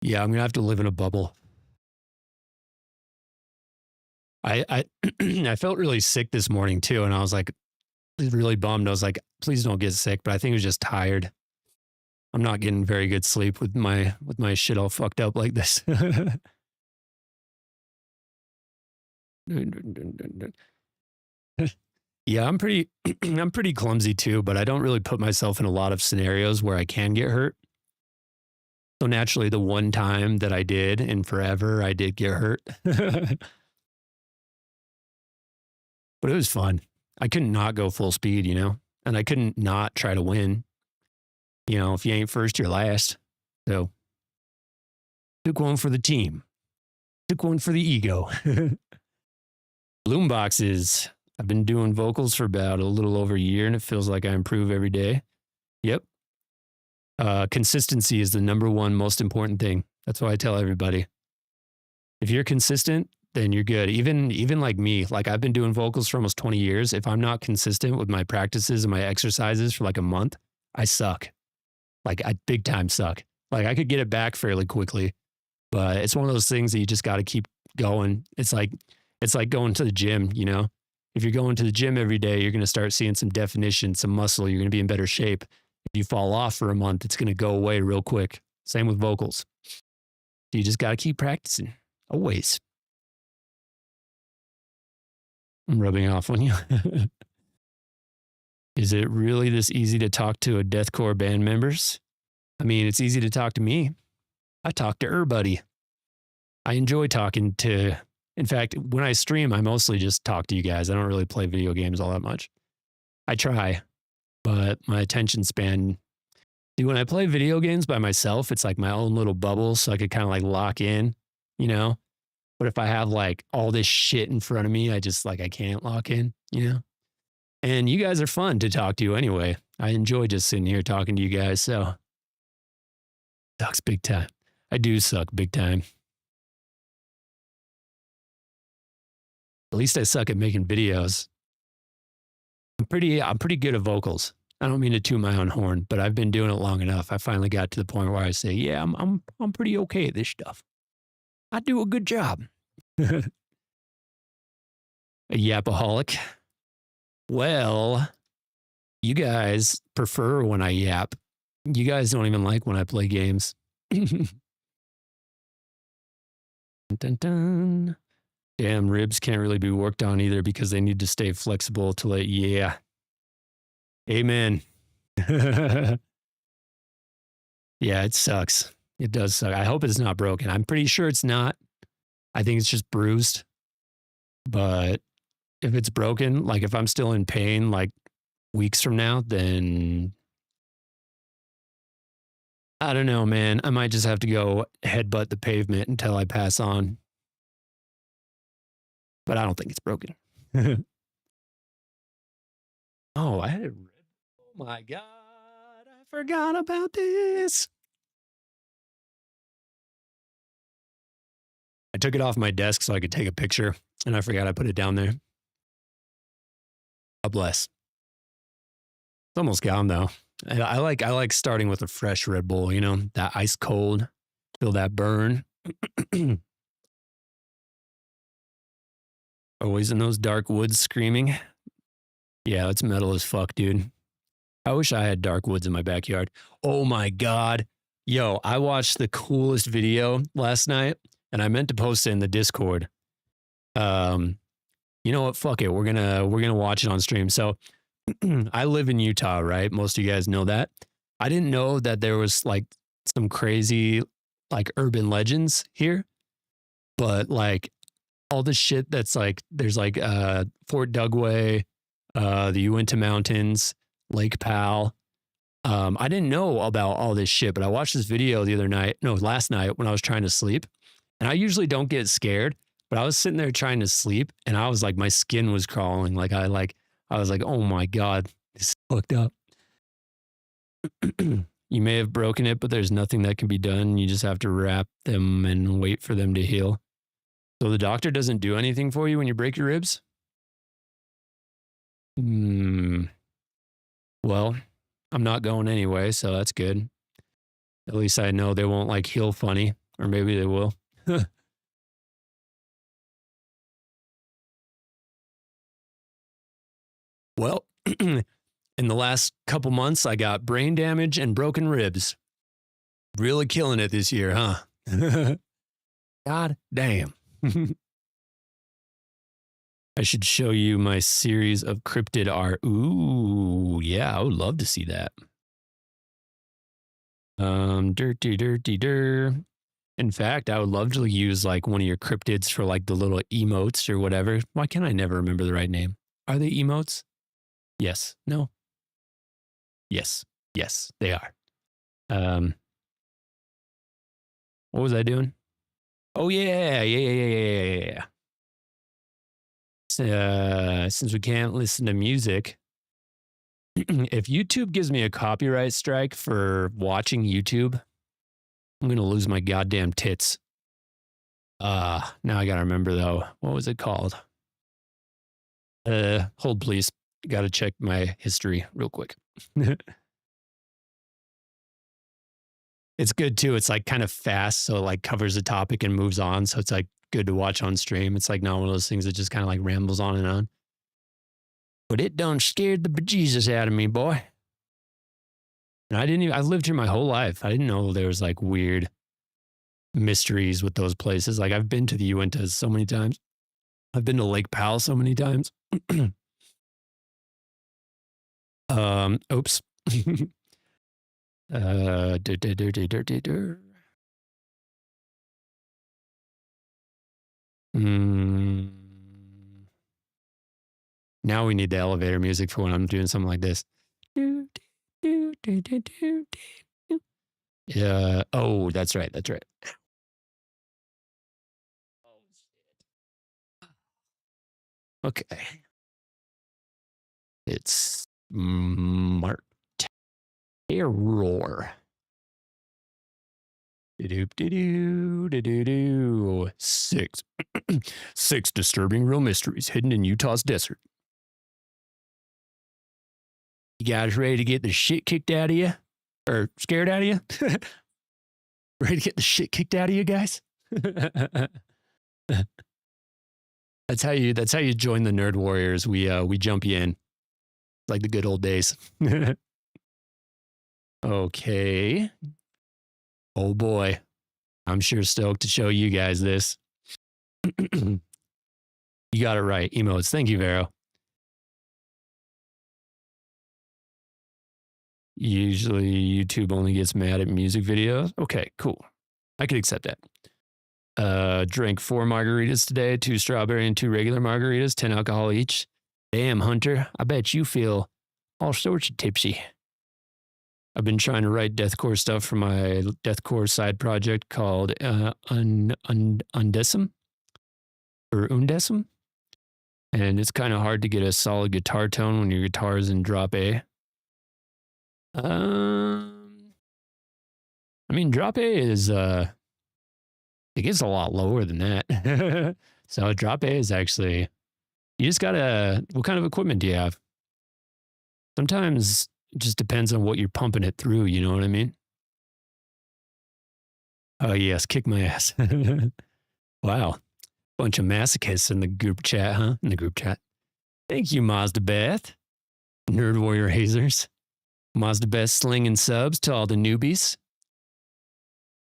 Yeah, I'm going to have to live in a bubble. I I felt really sick this morning too, and I was like really bummed. I was like, please don't get sick, but I think I was just tired. I'm not getting very good sleep with my shit all fucked up like this. Yeah, I'm pretty I'm pretty clumsy too, but I don't really put myself in a lot of scenarios where I can get hurt. So naturally the one time that I did in forever, I did get hurt. But it was fun. I couldn't not go full speed, you know? And I couldn't not try to win. You know, if you ain't first, you're last. So took one for the team. Took one for the ego. Bloom boxes. I've been doing vocals for about a little over a year, and it feels like I improve every day. Yep. Consistency is the number one most important thing. That's why I tell everybody. If you're consistent, then you're good. Even like me, like I've been doing vocals for almost 20 years. If I'm not consistent with my practices and my exercises for like a month, I suck. Like I big time suck. Like I could get it back fairly quickly, but it's one of those things that you just got to keep going. It's like going to the gym, you know? If you're going to the gym every day, you're going to start seeing some definition, some muscle. You're going to be in better shape. If you fall off for a month, it's going to go away real quick. Same with vocals. You just got to keep practicing always. I'm rubbing off on you. Is it really this easy to talk to a deathcore band members? I mean, it's easy to talk to me. I talk to everybody. I enjoy talking to, in fact, when I stream, I mostly just talk to you guys. I don't really play video games all that much. I try, but my attention span, dude, when I play video games by myself, it's like my own little bubble. So I could kind of like lock in, you know? But if I have like all this shit in front of me, I just like, I can't lock in, you know? And you guys are fun to talk to anyway. I enjoy just sitting here talking to you guys. So sucks big time. I do suck big time. At least I suck at making videos. I'm pretty good at vocals. I don't mean to toot my own horn, but I've been doing it long enough. I finally got to the point where I say, yeah, I'm pretty okay at this stuff. I do a good job. A yapaholic. Well, you guys prefer when I yap. You guys don't even like when I play games. Dun, dun, dun. Damn, ribs can't really be worked on either because they need to stay flexible till it, yeah. Amen. Yeah, it sucks. It does suck. I hope it's not broken. I'm pretty sure it's not. I think it's just bruised. But if it's broken, like if I'm still in pain like weeks from now, then I don't know, man. I might just have to go headbutt the pavement until I pass on. But I don't think it's broken. Oh, I had it. Oh my God. I forgot about this. I took it off my desk so I could take a picture, and I forgot I put it down there. God bless. It's almost gone though. I like starting with a fresh Red Bull, you know, that ice cold, feel that burn. Always in those dark woods screaming. Yeah, it's metal as fuck, dude. I wish I had dark woods in my backyard. Oh my God. Yo, I watched the coolest video last night, and I meant to post it in the Discord. You know what? Fuck it. We're gonna watch it on stream. So I live in Utah, right? Most of you guys know that. I didn't know that there was like some crazy like urban legends here, but like all the shit that's like there's like Fort Dugway, the Uinta Mountains, Lake Powell. I didn't know about all this shit, but I watched this video last night when I was trying to sleep. And I usually don't get scared, but I was sitting there trying to sleep, and I was like, my skin was crawling. I was like, oh my God, this is fucked up. You may have broken it, but there's nothing that can be done. You just have to wrap them and wait for them to heal. So the doctor doesn't do anything for you when you break your ribs? Well, I'm not going anyway, so that's good. At least I know they won't like heal funny, or maybe they will. Well, in the last couple months, I got brain damage and broken ribs. Really killing it this year, huh? God damn. I should show you my series of cryptid art. Ooh, yeah, I would love to see that. Dirty, dirty, dir. In fact, I would love to use like one of your cryptids for like the little emotes or whatever. Why can't I never remember the right name? Are they emotes? Yes. No. Yes. Yes, they are. What was I doing? Oh yeah. Since we can't listen to music, if YouTube gives me a copyright strike for watching YouTube, I'm gonna lose my goddamn tits. Now I gotta remember though. What was it called? Hold please. Gotta check my history real quick. It's good too. It's like kind of fast, so it like covers the topic and moves on. So it's like good to watch on stream. It's like not one of those things that just kind of like rambles on and on. But it done scared the bejesus out of me, boy. And I've lived here my whole life. I didn't know there was like weird mysteries with those places. Like I've been to the Uintas so many times. I've been to Lake Powell so many times. Oops. Now we need the elevator music for when I'm doing something like this. Yeah. Oh, that's right. That's right. Okay. It's Mart Terror. Six. Six disturbing real mysteries hidden in Utah's desert. You guys ready to get the shit kicked out of you? Or scared out of you? Ready to get the shit kicked out of you guys? That's how you join the Nerd Warriors. We jump you in. Like the good old days. Okay. Oh boy. I'm sure stoked to show you guys this. You got it right. Emotes. Thank you, Vero. Usually YouTube only gets mad at music videos. Okay, cool. I could accept that. Drank 4 margaritas today, 2 strawberry and 2 regular margaritas, 10 alcohol each. Damn, Hunter, I bet you feel all sorts of tipsy. I've been trying to write deathcore stuff for my deathcore side project called Undecim or Undecim. And it's kind of hard to get a solid guitar tone when your guitar is in drop A. I mean, drop A is, it gets a lot lower than that. So drop A is actually, you just gotta, what kind of equipment do you have? Sometimes it just depends on what you're pumping it through, you know what I mean? Oh yes, kick my ass. Wow. Bunch of masochists in the group chat, huh? In the group chat. Thank you, Mazda Beth. Nerd Warrior Hazers. Mazda Beth slinging subs to all the newbies.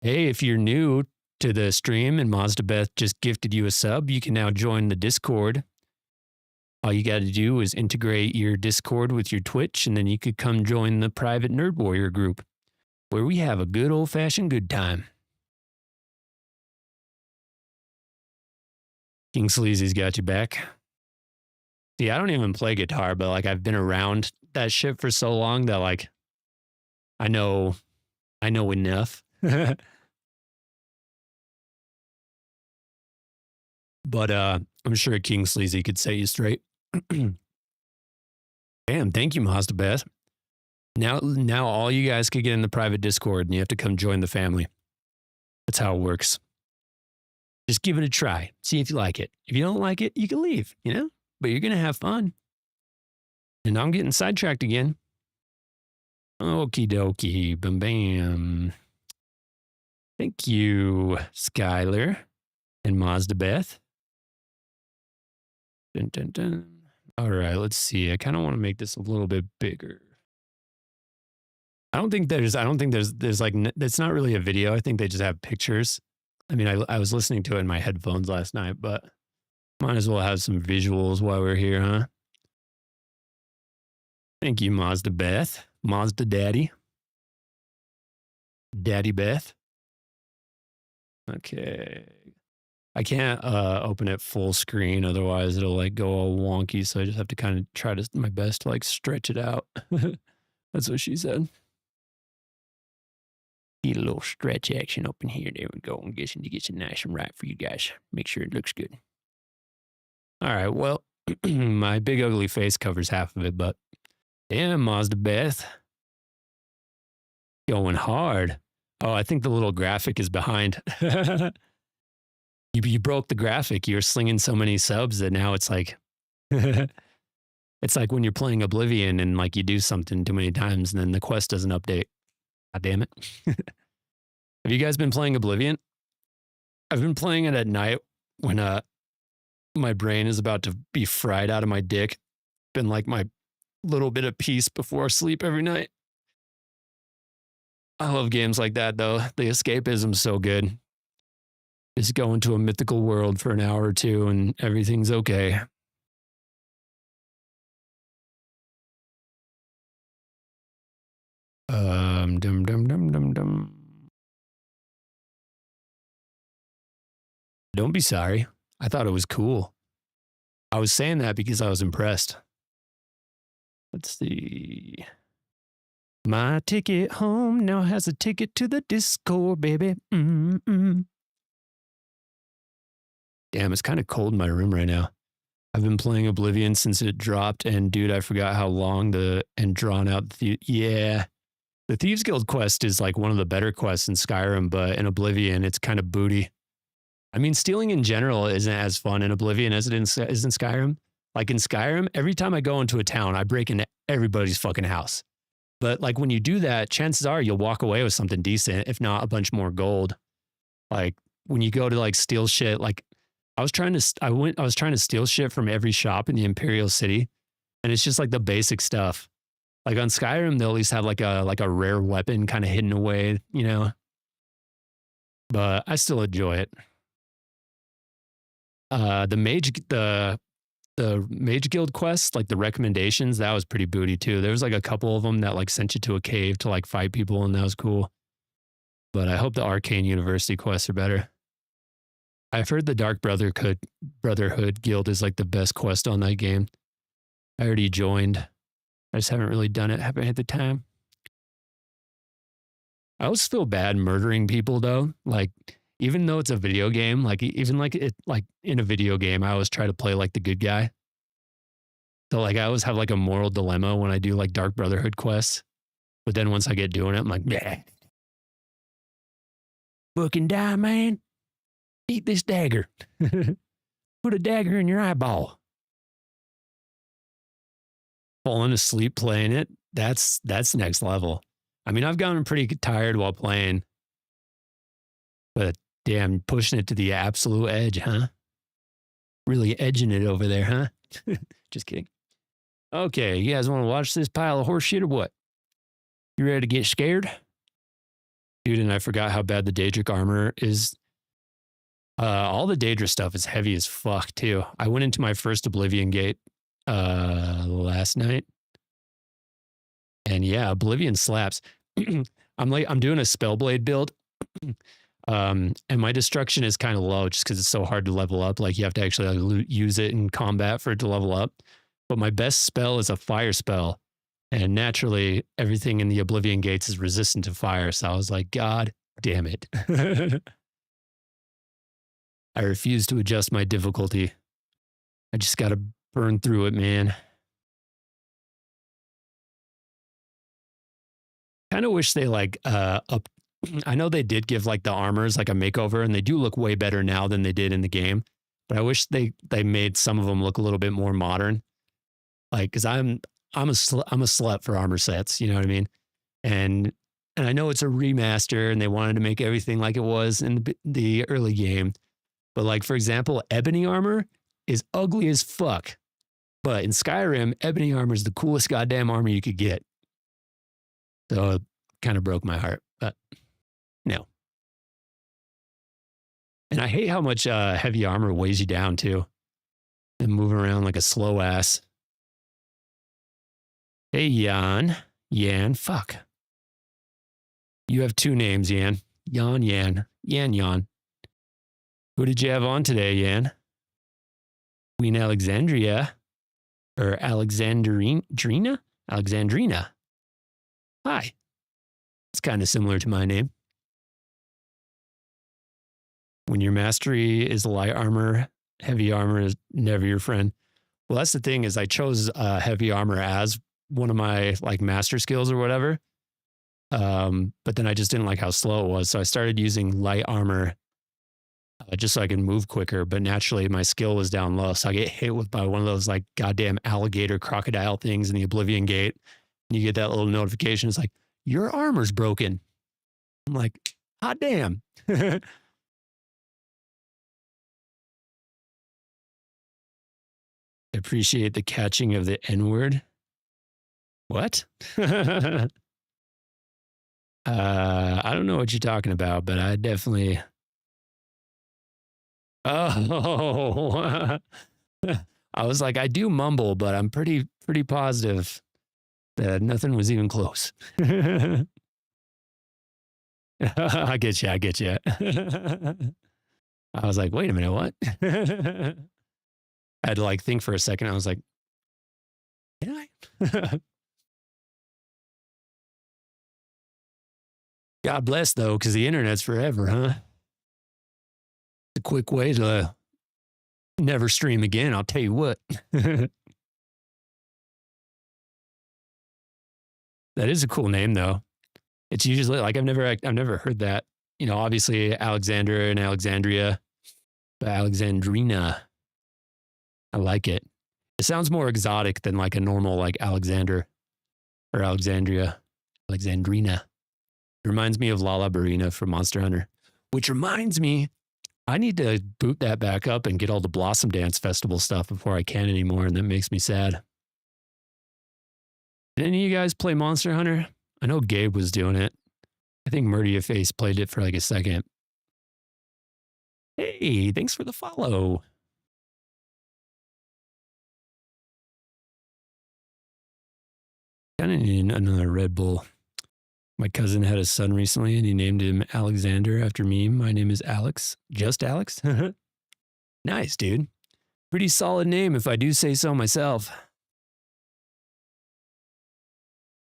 Hey, if you're new to the stream and Mazda Beth just gifted you a sub, you can now join the Discord. All you got to do is integrate your Discord with your Twitch, and then you could come join the private Nerd Warrior group, where we have a good old-fashioned good time. King Sleazy's got you back. See, I don't even play guitar, but like I've been around that shit for so long that like I know enough. But I'm sure King Sleazy could set you straight. Damn, thank you, Mazda Beth. Now all you guys could get in the private Discord and you have to come join the family. That's how it works. Just give it a try. See if you like it. If you don't like it, you can leave, you know? But you're going to have fun. And I'm getting sidetracked again. Okie dokie. Bam bam. Thank you, Skylar and Mazda Beth. Dun, dun, dun. All right, let's see. I kind of want to make this a little bit bigger. I don't think there's like, it's not really a video. I think they just have pictures. I mean, I was listening to it in my headphones last night, but might as well have some visuals while we're here, huh? Thank you, Mazda Beth. Mazda Daddy. Daddy Beth. Okay. I can't open it full screen, otherwise it'll like go all wonky. So I just have to kind of try to my best to like stretch it out. That's what she said. Get a little stretch action up in here. There we go. I'm guessing to get it nice and right for you guys. Make sure it looks good. All right. Well, my big ugly face covers half of it, but damn, Mazda Beth. Going hard. Oh, I think the little graphic is behind. You broke the graphic. You're slinging so many subs that now it's like, it's like when you're playing Oblivion and like you do something too many times and then the quest doesn't update. God damn it. Have you guys been playing Oblivion? I've been playing it at night when my brain is about to be fried out of my dick. Been like my little bit of peace before sleep every night. I love games like that though. The escapism's so good. Just go into a mythical world for an hour or two and everything's okay. Dum dum dum dum dum. Don't be sorry. I thought it was cool. I was saying that because I was impressed. Let's see. My ticket home now has a ticket to the disco, baby. Mm-mm. Damn, it's kind of cold in my room right now. I've been playing Oblivion since it dropped, and dude, I forgot how long and drawn out yeah. The Thieves Guild quest is like one of the better quests in Skyrim, but in Oblivion, it's kind of booty. I mean, stealing in general isn't as fun in Oblivion as it is in Skyrim. Like in Skyrim, every time I go into a town, I break into everybody's fucking house. But like when you do that, chances are you'll walk away with something decent, if not a bunch more gold. Like when you go to like steal shit, like I was trying to steal shit from every shop in the Imperial City, and it's just like the basic stuff. Like on Skyrim, they'll at least have like a rare weapon kind of hidden away, you know. But I still enjoy it. The Mage Guild quest, like the recommendations, that was pretty booty too. There was like a couple of them that like sent you to a cave to like fight people, and that was cool. But I hope the Arcane University quests are better. I've heard the Dark Brotherhood Guild is like the best quest on that game. I already joined. I just haven't really done it. Haven't had the time. I always feel bad murdering people though. Like, even though it's a video game, like even like it, like in a video game, I always try to play like the good guy. So like I always have like a moral dilemma when I do like Dark Brotherhood quests. But then once I get doing it, I'm like, yeah. Fucking die, man. Eat this dagger. Put a dagger in your eyeball. Falling asleep playing it, that's next level. I mean, I've gotten pretty tired while playing. But damn, pushing it to the absolute edge, huh? Really edging it over there, huh? Just kidding. Okay, you guys want to watch this pile of horse shit or what? You ready to get scared? Dude, and I forgot how bad the Daedric armor is. All the Daedra stuff is heavy as fuck, too. I went into my first Oblivion gate last night. And yeah, Oblivion slaps. I'm doing a Spellblade build. And my destruction is kind of low just because it's so hard to level up. Like you have to actually like, use it in combat for it to level up. But my best spell is a fire spell. And naturally, everything in the Oblivion gates is resistant to fire. So I was like, God damn it. I refuse to adjust my difficulty. I just got to burn through it, man. Kind of wish they like I know they did give like the armors like a makeover, and they do look way better now than they did in the game. But I wish they made some of them look a little bit more modern. Like, because I'm a slut for armor sets. You know what I mean? And I know it's a remaster, and they wanted to make everything like it was in the early game. But like, for example, ebony armor is ugly as fuck. But in Skyrim, ebony armor is the coolest goddamn armor you could get. So it kind of broke my heart, but no. And I hate how much heavy armor weighs you down too. And moving around like a slow ass. Hey, Yan. Yan, fuck. You have two names, Yan. Yan, Yan. Yan, Yan. Who did you have on today, Yan? Queen Alexandria? Or Alexandrina? Alexandrina. Hi. It's kind of similar to my name. When your mastery is light armor, heavy armor is never your friend. Well, that's the thing is I chose heavy armor as one of my like master skills or whatever. But then I just didn't like how slow it was. So I started using light armor just so I can move quicker. But naturally my skill was down low. So I get hit with by one of those like goddamn alligator crocodile things in the Oblivion Gate. And you get that little notification. It's like, your armor's broken. I'm like, hot damn. Appreciate the catching of the N-word. What? I don't know what you're talking about, but I definitely... Oh, I was like, I do mumble, but I'm pretty positive that nothing was even close. I get you. I was like, wait a minute, what? I had to like think for a second. I was like, did I? God bless though, because the internet's forever, huh? It's a quick way to never stream again, I'll tell you what. That is a cool name though. It's usually like I've never heard that. You know, obviously Alexander and Alexandria, but Alexandrina. I like it. It sounds more exotic than like a normal like Alexander or Alexandria. Alexandrina. It reminds me of Lala Barina from Monster Hunter. Which reminds me, I need to boot that back up and get all the Blossom Dance Festival stuff before I can anymore, and that makes me sad. Did any of you guys play Monster Hunter? I know Gabe was doing it. I think Murdia Face played it for like a second. Hey, thanks for the follow. Kind of need another Red Bull. My cousin had a son recently and he named him Alexander after me. My name is Alex. Just Alex? Nice, dude. Pretty solid name if I do say so myself.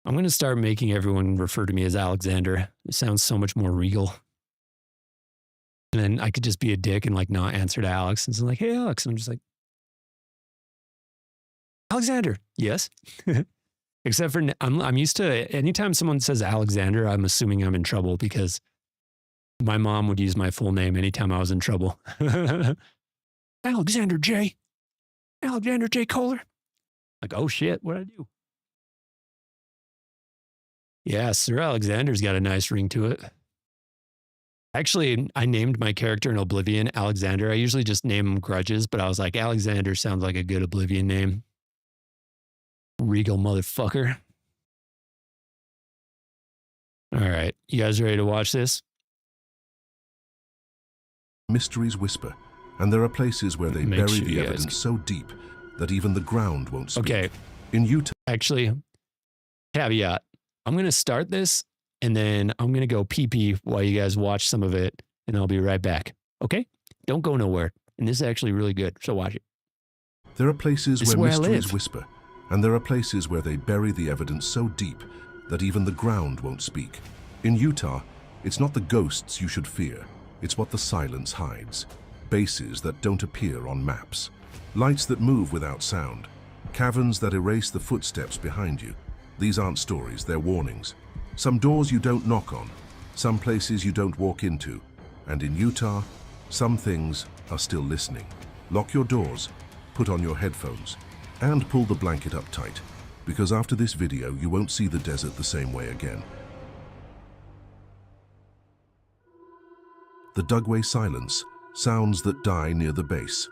I'm going to start making everyone refer to me as Alexander. It sounds so much more regal. And then I could just be a dick and like not answer to Alex. And so like, hey, Alex. And I'm just like, Alexander. Yes. Except for I'm used to anytime someone says Alexander, I'm assuming I'm in trouble because my mom would use my full name anytime I was in trouble. Alexander J. Kohler. Like, oh shit, what'd I do? Yeah, Sir Alexander's got a nice ring to it. Actually, I named my character in Oblivion Alexander. I usually just name him Grudges, but I was like, Alexander sounds like a good Oblivion name. Regal motherfucker. All right, you guys ready to watch this? Mysteries whisper, and there are places where they bury the evidence so deep that even the ground won't speak. Okay. In Utah... Actually, caveat. I'm going to start this, and then I'm going to go pee-pee while you guys watch some of it, and I'll be right back. Okay? Don't go nowhere. And this is actually really good, so watch it. There are places where mysteries whisper, and there are places where they bury the evidence so deep that even the ground won't speak. In Utah, it's not the ghosts you should fear, it's what the silence hides. Bases that don't appear on maps. Lights that move without sound. Caverns that erase the footsteps behind you. These aren't stories, they're warnings. Some doors you don't knock on, Some places you don't walk into, and in Utah, some things are still listening. Lock your doors, put on your headphones, and pull the blanket up tight, because after this video you won't see the desert the same way again. The Dugway Silence, sounds that die near the base.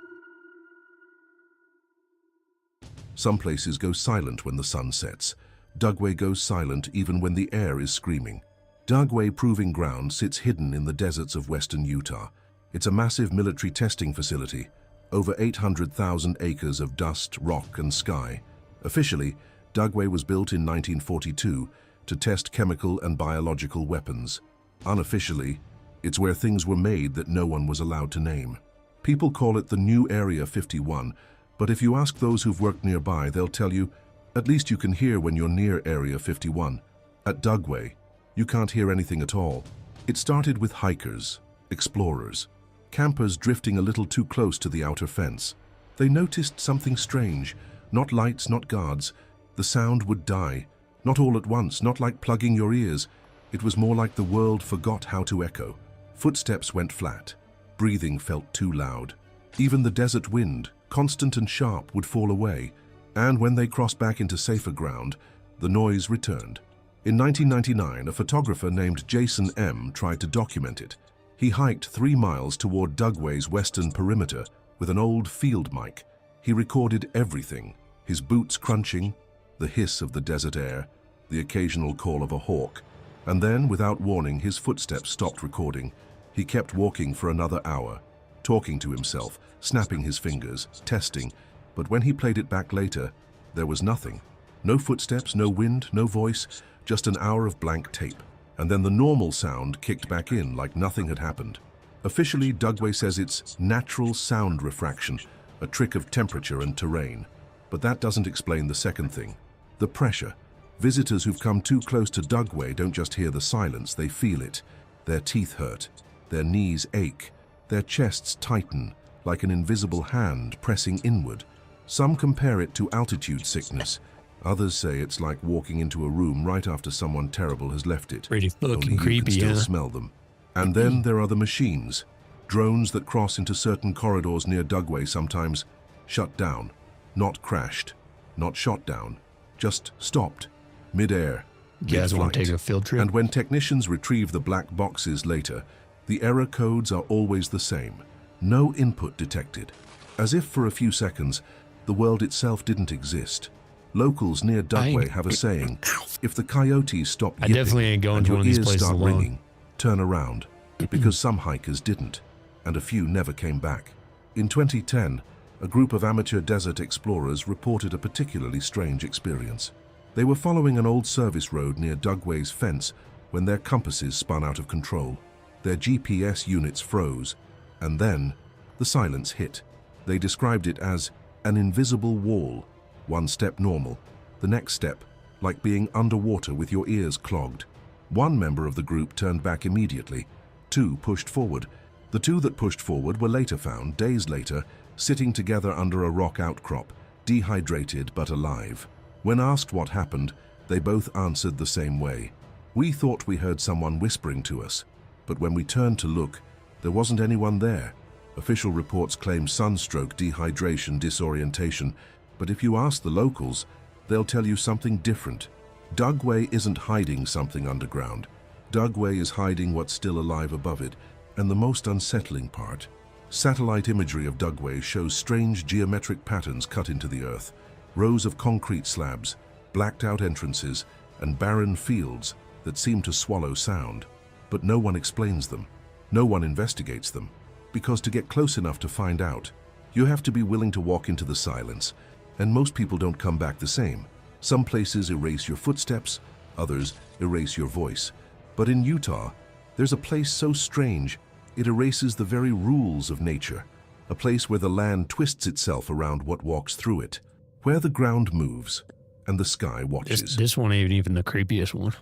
Some places go silent when the sun sets. Dugway goes silent even when the air is screaming. Dugway Proving Ground sits hidden in the deserts of western Utah. It's a massive military testing facility, over 800,000 acres of dust, rock, and sky. Officially, Dugway was built in 1942 to test chemical and biological weapons. Unofficially, it's where things were made that no one was allowed to name. People call it the New Area 51, but if you ask those who've worked nearby, they'll tell you, at least you can hear when you're near Area 51. At Dugway, you can't hear anything at all. It started with hikers, explorers, campers drifting a little too close to the outer fence. They noticed something strange, not lights, not guards. The sound would die, not all at once, not like plugging your ears. It was more like the world forgot how to echo. Footsteps went flat. Breathing felt too loud. Even the desert wind, constant and sharp, would fall away. And when they crossed back into safer ground, the noise returned. In 1999, a photographer named Jason M. tried to document it. He hiked 3 miles toward Dugway's western perimeter with an old field mic. He recorded everything, his boots crunching, the hiss of the desert air, the occasional call of a hawk. And then, without warning, his footsteps stopped recording. He kept walking for another hour, talking to himself, snapping his fingers, testing. But when he played it back later, there was nothing. No footsteps, no wind, no voice, just an hour of blank tape. And then the normal sound kicked back in like nothing had happened. Officially, Dugway says it's natural sound refraction, a trick of temperature and terrain. But that doesn't explain the second thing, the pressure. Visitors who've come too close to Dugway don't just hear the silence, they feel it. Their teeth hurt, their knees ache, their chests tighten like an invisible hand pressing inward. Some compare it to altitude sickness. Others say it's like walking into a room right after someone terrible has left it. Pretty fucking Only you creepy, can still yeah. smell them. And then there are the machines. Drones that cross into certain corridors near Dugway sometimes shut down. Not crashed, not shot down, just stopped. Mid-air, You guys want to mid-flight. take a field trip? And when technicians retrieve the black boxes later, the error codes are always the same. No input detected. As if for a few seconds, the world itself didn't exist. Locals near Dugway have a saying, if the coyotes stop I yipping definitely ain't going and to your one of these ears places start alone. ringing, turn around, because some hikers didn't, and a few never came back. In 2010, a group of amateur desert explorers reported a particularly strange experience. They were following an old service road near Dugway's fence when their compasses spun out of control. Their GPS units froze, and then the silence hit. They described it as an invisible wall. One step normal, the next step like being underwater with your ears clogged. One member of the group turned back immediately. 2 pushed forward. The 2 that pushed forward were later found, days later, sitting together under a rock outcrop, dehydrated but alive. When asked what happened, they both answered the same way. We thought we heard someone whispering to us, but when we turned to look, there wasn't anyone there. Official reports claim sunstroke, dehydration, disorientation, but if you ask the locals, they'll tell you something different. Dugway isn't hiding something underground. Dugway is hiding what's still alive above it, and the most unsettling part, satellite imagery of Dugway shows strange geometric patterns cut into the earth, rows of concrete slabs, blacked-out entrances, and barren fields that seem to swallow sound. But no one explains them. No one investigates them. Because to get close enough to find out, you have to be willing to walk into the silence, and most people don't come back the same. Some places erase your footsteps, others erase your voice. But in Utah, there's a place so strange, it erases the very rules of nature. A place where the land twists itself around what walks through it, where the ground moves and the sky watches. This one ain't even the creepiest one.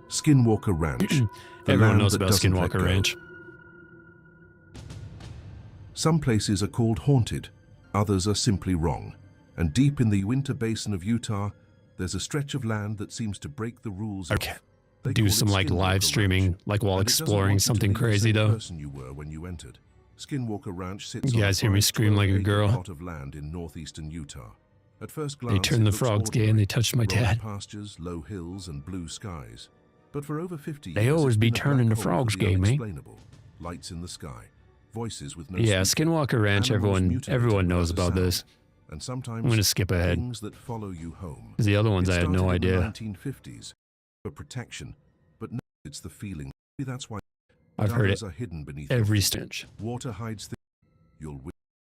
Skinwalker Ranch. the Everyone land knows that about doesn't let Skinwalker go. Ranch. Some places are called haunted, others are simply wrong. And deep in the Uinta Basin of Utah, there's a stretch of land that seems to break the rules. Okay. do some like live streaming, like while exploring something crazy though. Person you were when you entered. Skinwalker Ranch sits You guys hear me scream like a girl. plot of land in northeastern Utah. At first glance, They turned the frogs gay and they touched my dad. Pastures, low hills, and blue skies. But for over 50 years, They always be turning the frogs gay, mate. Lights in the sky, voices with no Yeah, speaking, Skinwalker Ranch. Everyone knows about this. And sometimes I'm gonna skip ahead. things that follow you home. Because the other ones I had no idea. In the 1950s for protection, but no, it's the feeling. Maybe that's why I've heard it are hidden beneath every your feet. stench. Water hides things you'll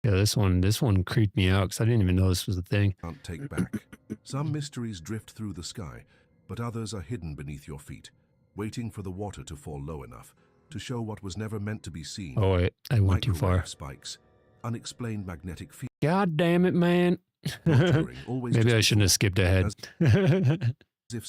Yeah, this one creeped me out because I didn't even know this was a thing. can't take back. Some mysteries drift through the sky, but others are hidden beneath your feet, waiting for the water to fall low enough to show what was never meant to be seen. Oh wait, I went too far. Microwave spikes, unexplained magnetic fields. God damn it, man. Maybe I shouldn't have skipped ahead.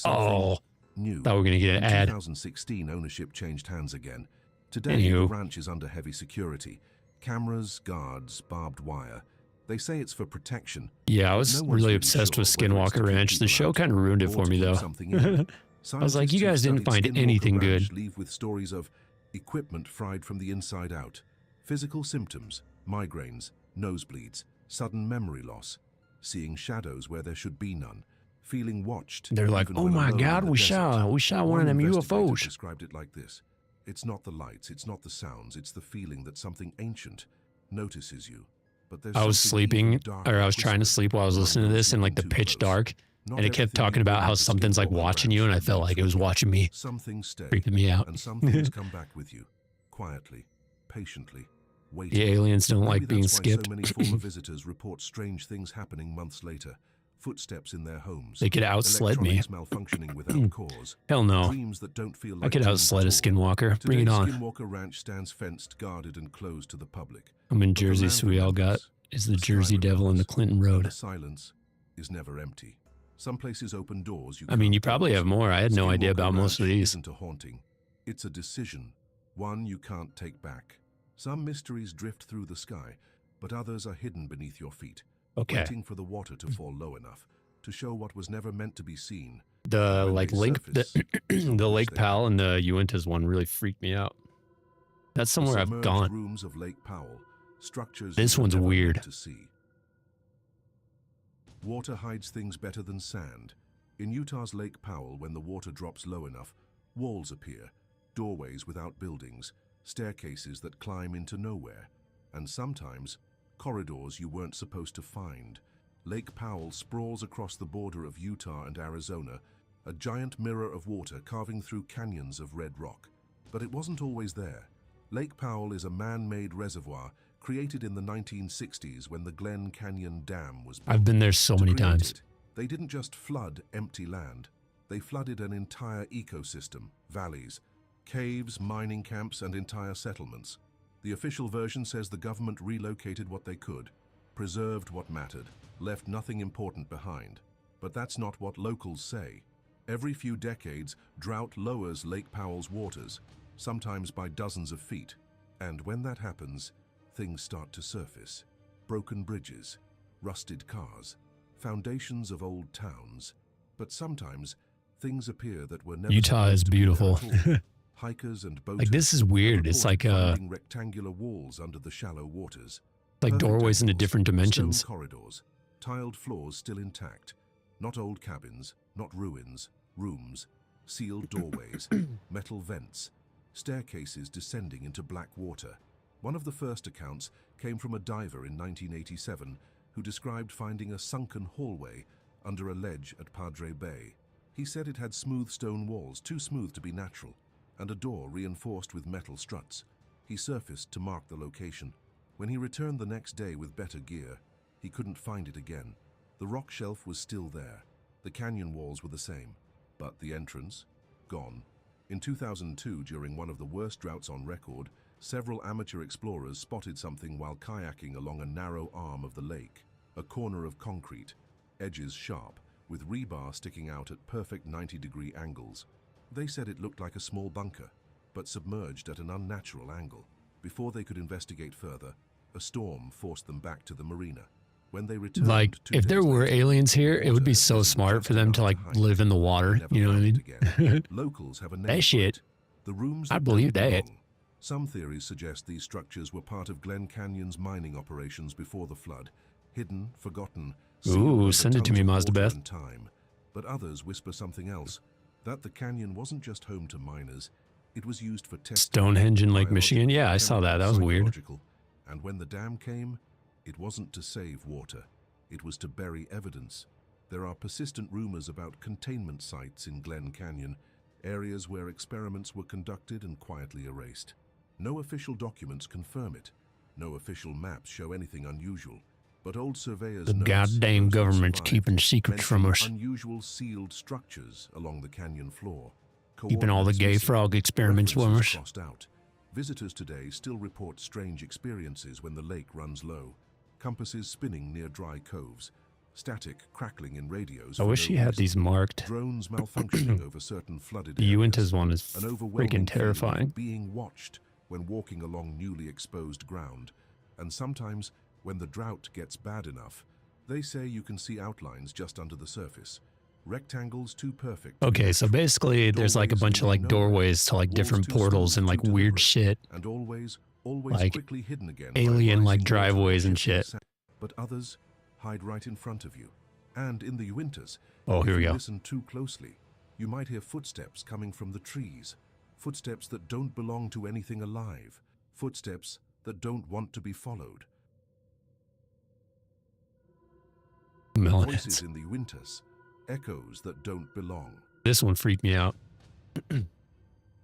Oh, new. thought we were gonna get an In ad. 2016, ownership changed hands again. Today, Anywho. the ranch is under heavy security. Cameras, guards, barbed wire. They say it's for protection. Yeah, I was No one's really really obsessed sure with whether it's to Skinwalker keep Ranch. The people show out kind of ruined it or for to me keep though. something in. I was like, you Scientists who guys didn't studied find Skinwalker anything good. Ranch leave with stories of equipment fried from the inside out, physical symptoms, migraines, nosebleeds, sudden memory loss, seeing shadows where there should be none, feeling watched. They're like, even oh when my alone God, in the we desert." shot one of them investigator UFOs. described it like this: "It's not the lights, it's not the sounds, it's the feeling that something ancient notices you." But there's I was something sleeping, even darker or I was trying to whispered sleep while I was when listening to this in you're like the too pitch close. dark, Not and it kept everything talking you about learn how at the something's like Skinwalker watching Ranch you, and I is felt meant like for it was you. watching me, Some things stay, creeping me out. and some things come back with you, quietly, patiently, waiting. The aliens don't Maybe like that's being why skipped. so many former visitors report strange things happening months later. Footsteps in their homes. They could outsled me. Electronics malfunctioning without cause. Hell no. Dreams that don't feel like I could dreams outsled a at all. Skinwalker. Bring it Today, on. Skinwalker Ranch stands fenced, guarded, and closed to the public. I'm in But the Jersey, land so we all got remembers. is the The sky Jersey Devil and the remembers. Clinton And Road. the silence is never empty. Some places open doors you I mean, can't you probably close. have more. I had no idea Skinwalker about most of Ranch these. Isn't a haunting. It's a decision, one you can't take back. Some mysteries drift through the sky, but others are hidden beneath your feet, Okay. waiting for the water to fall low enough to show what was never meant to be seen. The When like they Lake, surface, the Lake they Powell and the Uintas one really freaked me out. That's somewhere I've Submerged gone. rooms of Lake Powell, structures This you were one's never meant weird. to see. Water hides things better than sand. In Utah's Lake Powell, when the water drops low enough, walls appear, doorways without buildings, staircases that climb into nowhere, and sometimes corridors you weren't supposed to find. Lake Powell sprawls across the border of Utah and Arizona, a giant mirror of water carving through canyons of red rock. But it wasn't always there. Lake Powell is a man-made reservoir created in the 1960s when the Glen Canyon Dam was built. I've been there so To many create times. it, they didn't just flood empty land. They flooded an entire ecosystem, valleys, caves, mining camps, and entire settlements. The official version says the government relocated what they could, preserved what mattered, left nothing important behind. But that's not what locals say. Every few decades, drought lowers Lake Powell's waters, sometimes by dozens of feet. And when that happens, things start to surface. Broken bridges, rusted cars, foundations of old towns. But sometimes, things appear that were never Utah is supposed to be there beautiful. at all. Hikers and boaters Like this is have weird. It's like reported finding rectangular walls under the shallow waters. like Perfect doorways into angles, different dimensions. Stone corridors, tiled floors still intact. Not old cabins, not ruins, rooms, sealed doorways, metal vents, staircases descending into black water. One of the first accounts came from a diver in 1987 who described finding a sunken hallway under a ledge at Padre Bay. He said it had smooth stone walls, too smooth to be natural, and a door reinforced with metal struts. He surfaced to mark the location. When he returned the next day with better gear, he couldn't find it again. The rock shelf was still there. The canyon walls were the same, but the entrance, gone. In 2002, during one of the worst droughts on record, several amateur explorers spotted something while kayaking along a narrow arm of the lake. A corner of concrete, edges sharp, with rebar sticking out at perfect 90-degree angles. They said it looked like a small bunker, but submerged at an unnatural angle. Before they could investigate further, a storm forced them back to the marina. When they returned Like, 2 if there days were later, aliens here, it would be water so had smart just for them enough to like hide. live in the They water. never You know what I found mean? it again. Locals have a name That for shit. it. The rooms I that believe don't that. belong. Some theories suggest these structures were part of Glen Canyon's mining operations before the flood, hidden, forgotten, sealed Ooh, under send it to tons me, of Mazda water Beth. and time. But others whisper something else, that the canyon wasn't just home to miners, it was used for testing. Stonehenge in Lake Michigan. Yeah, I saw that. That was weird. Psychological. And when the dam came, it wasn't to save water. It was to bury evidence. There are persistent rumors about containment sites in Glen Canyon, areas where experiments were conducted and quietly erased. No official documents confirm it. No official maps show anything unusual. But old surveyors' The notes, goddamn those that government's survived, keeping secrets from mention us. unusual sealed structures along the canyon floor. Keeping all the Coordinates gay missing, frog experiments from references us. crossed out. Visitors today still report strange experiences when the lake runs low. Compasses spinning near dry coves. Static crackling in radios. I for wish no he had reason. these marked. Drones malfunctioning over certain flooded The areas. Uintas one is An overwhelming freaking feeling of terrifying. being watched when walking along newly exposed ground. And sometimes, when the drought gets bad enough, they say you can see outlines just under the surface. Rectangles too perfect. to be Okay, so natural. basically there's like a Doorways bunch of like leading nowhere. doorways to like Walls different too portals smooth, and like too weird deliberate. shit. And always Like quickly hidden again by alien, like, rising water driveways and shifting shit. sand. But others hide right in front of you. And in the Uintas, Oh, if here we you go. listen too closely, you might hear footsteps coming from the trees. Footsteps that don't belong to anything alive. Footsteps that don't want to be followed. Voices Melonheads. in the Uintas. Echoes that don't belong. This one freaked me out.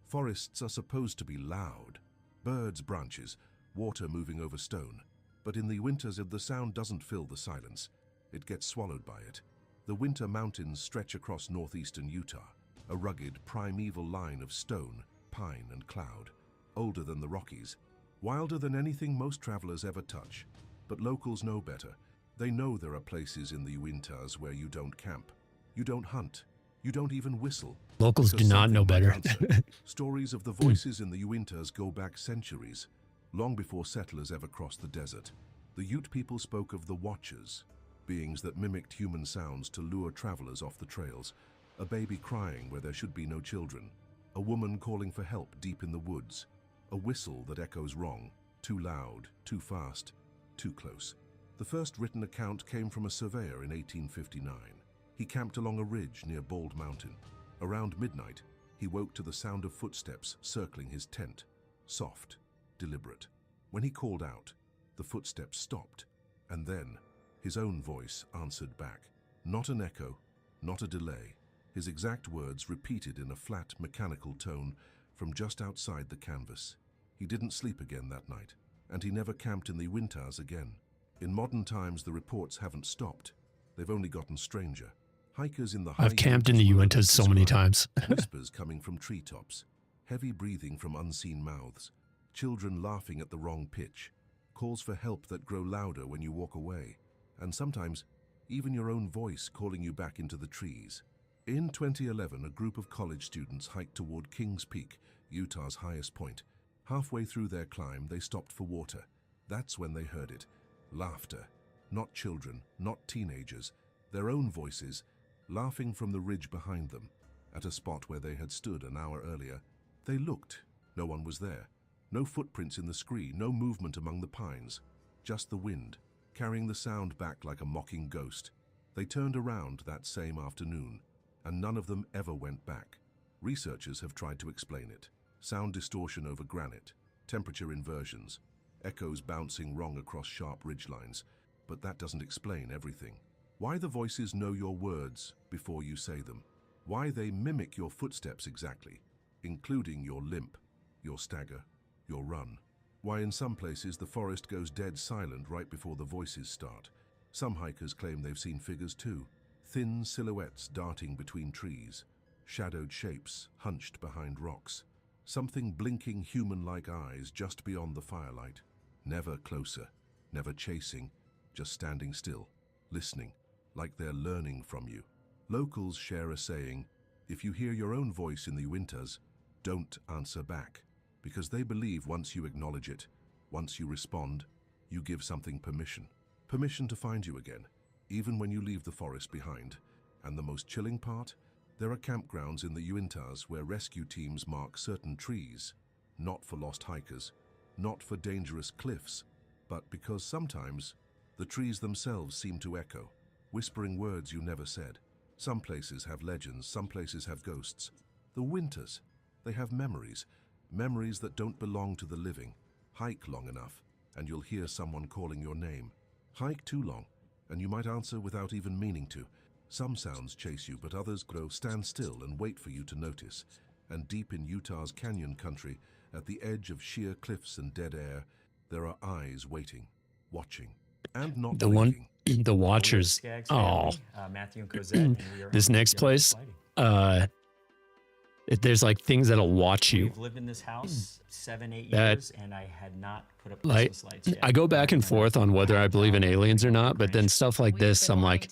Forests are supposed to be loud. Birds, branches, water moving over stone. But in the winters, the sound doesn't fill the silence. It gets swallowed by it. The winter mountains stretch across northeastern Utah, a rugged, primeval line of stone, pine, and cloud, older than the Rockies, wilder than anything most travelers ever touch. But locals know better. They know there are places in the Uintas where you don't camp. You don't hunt. You don't even whistle. Locals do Because not know something might better. answer. Stories of the voices in the Uintas go back centuries, long before settlers ever crossed the desert. The Ute people spoke of the Watchers, beings that mimicked human sounds to lure travelers off the trails. A baby crying where there should be no children. A woman calling for help deep in the woods. A whistle that echoes wrong, too loud, too fast, too close. The first written account came from a surveyor in 1859. He camped along a ridge near Bald Mountain. Around midnight, he woke to the sound of footsteps circling his tent. Soft, deliberate. When he called out, the footsteps stopped, and then his own voice answered back. Not an echo, not a delay. His exact words repeated in a flat, mechanical tone from just outside the canvas. He didn't sleep again that night, and he never camped in the Uintas again. In modern times, the reports haven't stopped. They've only gotten stranger. Hikers in the I've camped in the Uintas so many times. Whispers coming from treetops, heavy breathing from unseen mouths, children laughing at the wrong pitch, calls for help that grow louder when you walk away, and sometimes even your own voice calling you back into the trees. In 2011, a group of college students hiked toward Kings Peak, Utah's highest point. Halfway through their climb, they stopped for water. That's when they heard it. Laughter. Not children, not teenagers. Their own voices, laughing from the ridge behind them, at a spot where they had stood an hour earlier. They looked. No one was there. No footprints in the scree, no movement among the pines. Just the wind, carrying the sound back like a mocking ghost. They turned around that same afternoon, and none of them ever went back. Researchers have tried to explain it. Sound distortion over granite, temperature inversions, echoes bouncing wrong across sharp ridgelines. But that doesn't explain everything. Why the voices know your words before you say them. Why they mimic your footsteps exactly, including your limp, your stagger, your run. Why in some places the forest goes dead silent right before the voices start. Some hikers claim they've seen figures too. Thin silhouettes darting between trees. Shadowed shapes hunched behind rocks. Something blinking human-like eyes just beyond the firelight. Never closer, never chasing, just standing still, listening, like they're learning from you. Locals share a saying, if you hear your own voice in the Uintas, don't answer back, because they believe once you acknowledge it, once you respond, you give something permission. Permission to find you again, even when you leave the forest behind. And the most chilling part? There are campgrounds in the Uintas where rescue teams mark certain trees, not for lost hikers, not for dangerous cliffs, but because sometimes the trees themselves seem to echo, whispering words you never said. Some places have legends, some places have ghosts. The Winters, they have memories, memories that don't belong to the living. Hike long enough, and you'll hear someone calling your name. Hike too long, and you might answer without even meaning to. Some sounds chase you, but others stand still and wait for you to notice. And deep in Utah's canyon country, at the edge of sheer cliffs and dead air, there are eyes waiting, watching, and not blinking. The Watchers. Oh, Matthew and Cosette, and we are this next place, there's like things that'll watch you. We've lived in this house 7-8 years, and I had not put up Christmas lights yet. I go back and forth on whether I believe in aliens or not, but then stuff like this, I'm like,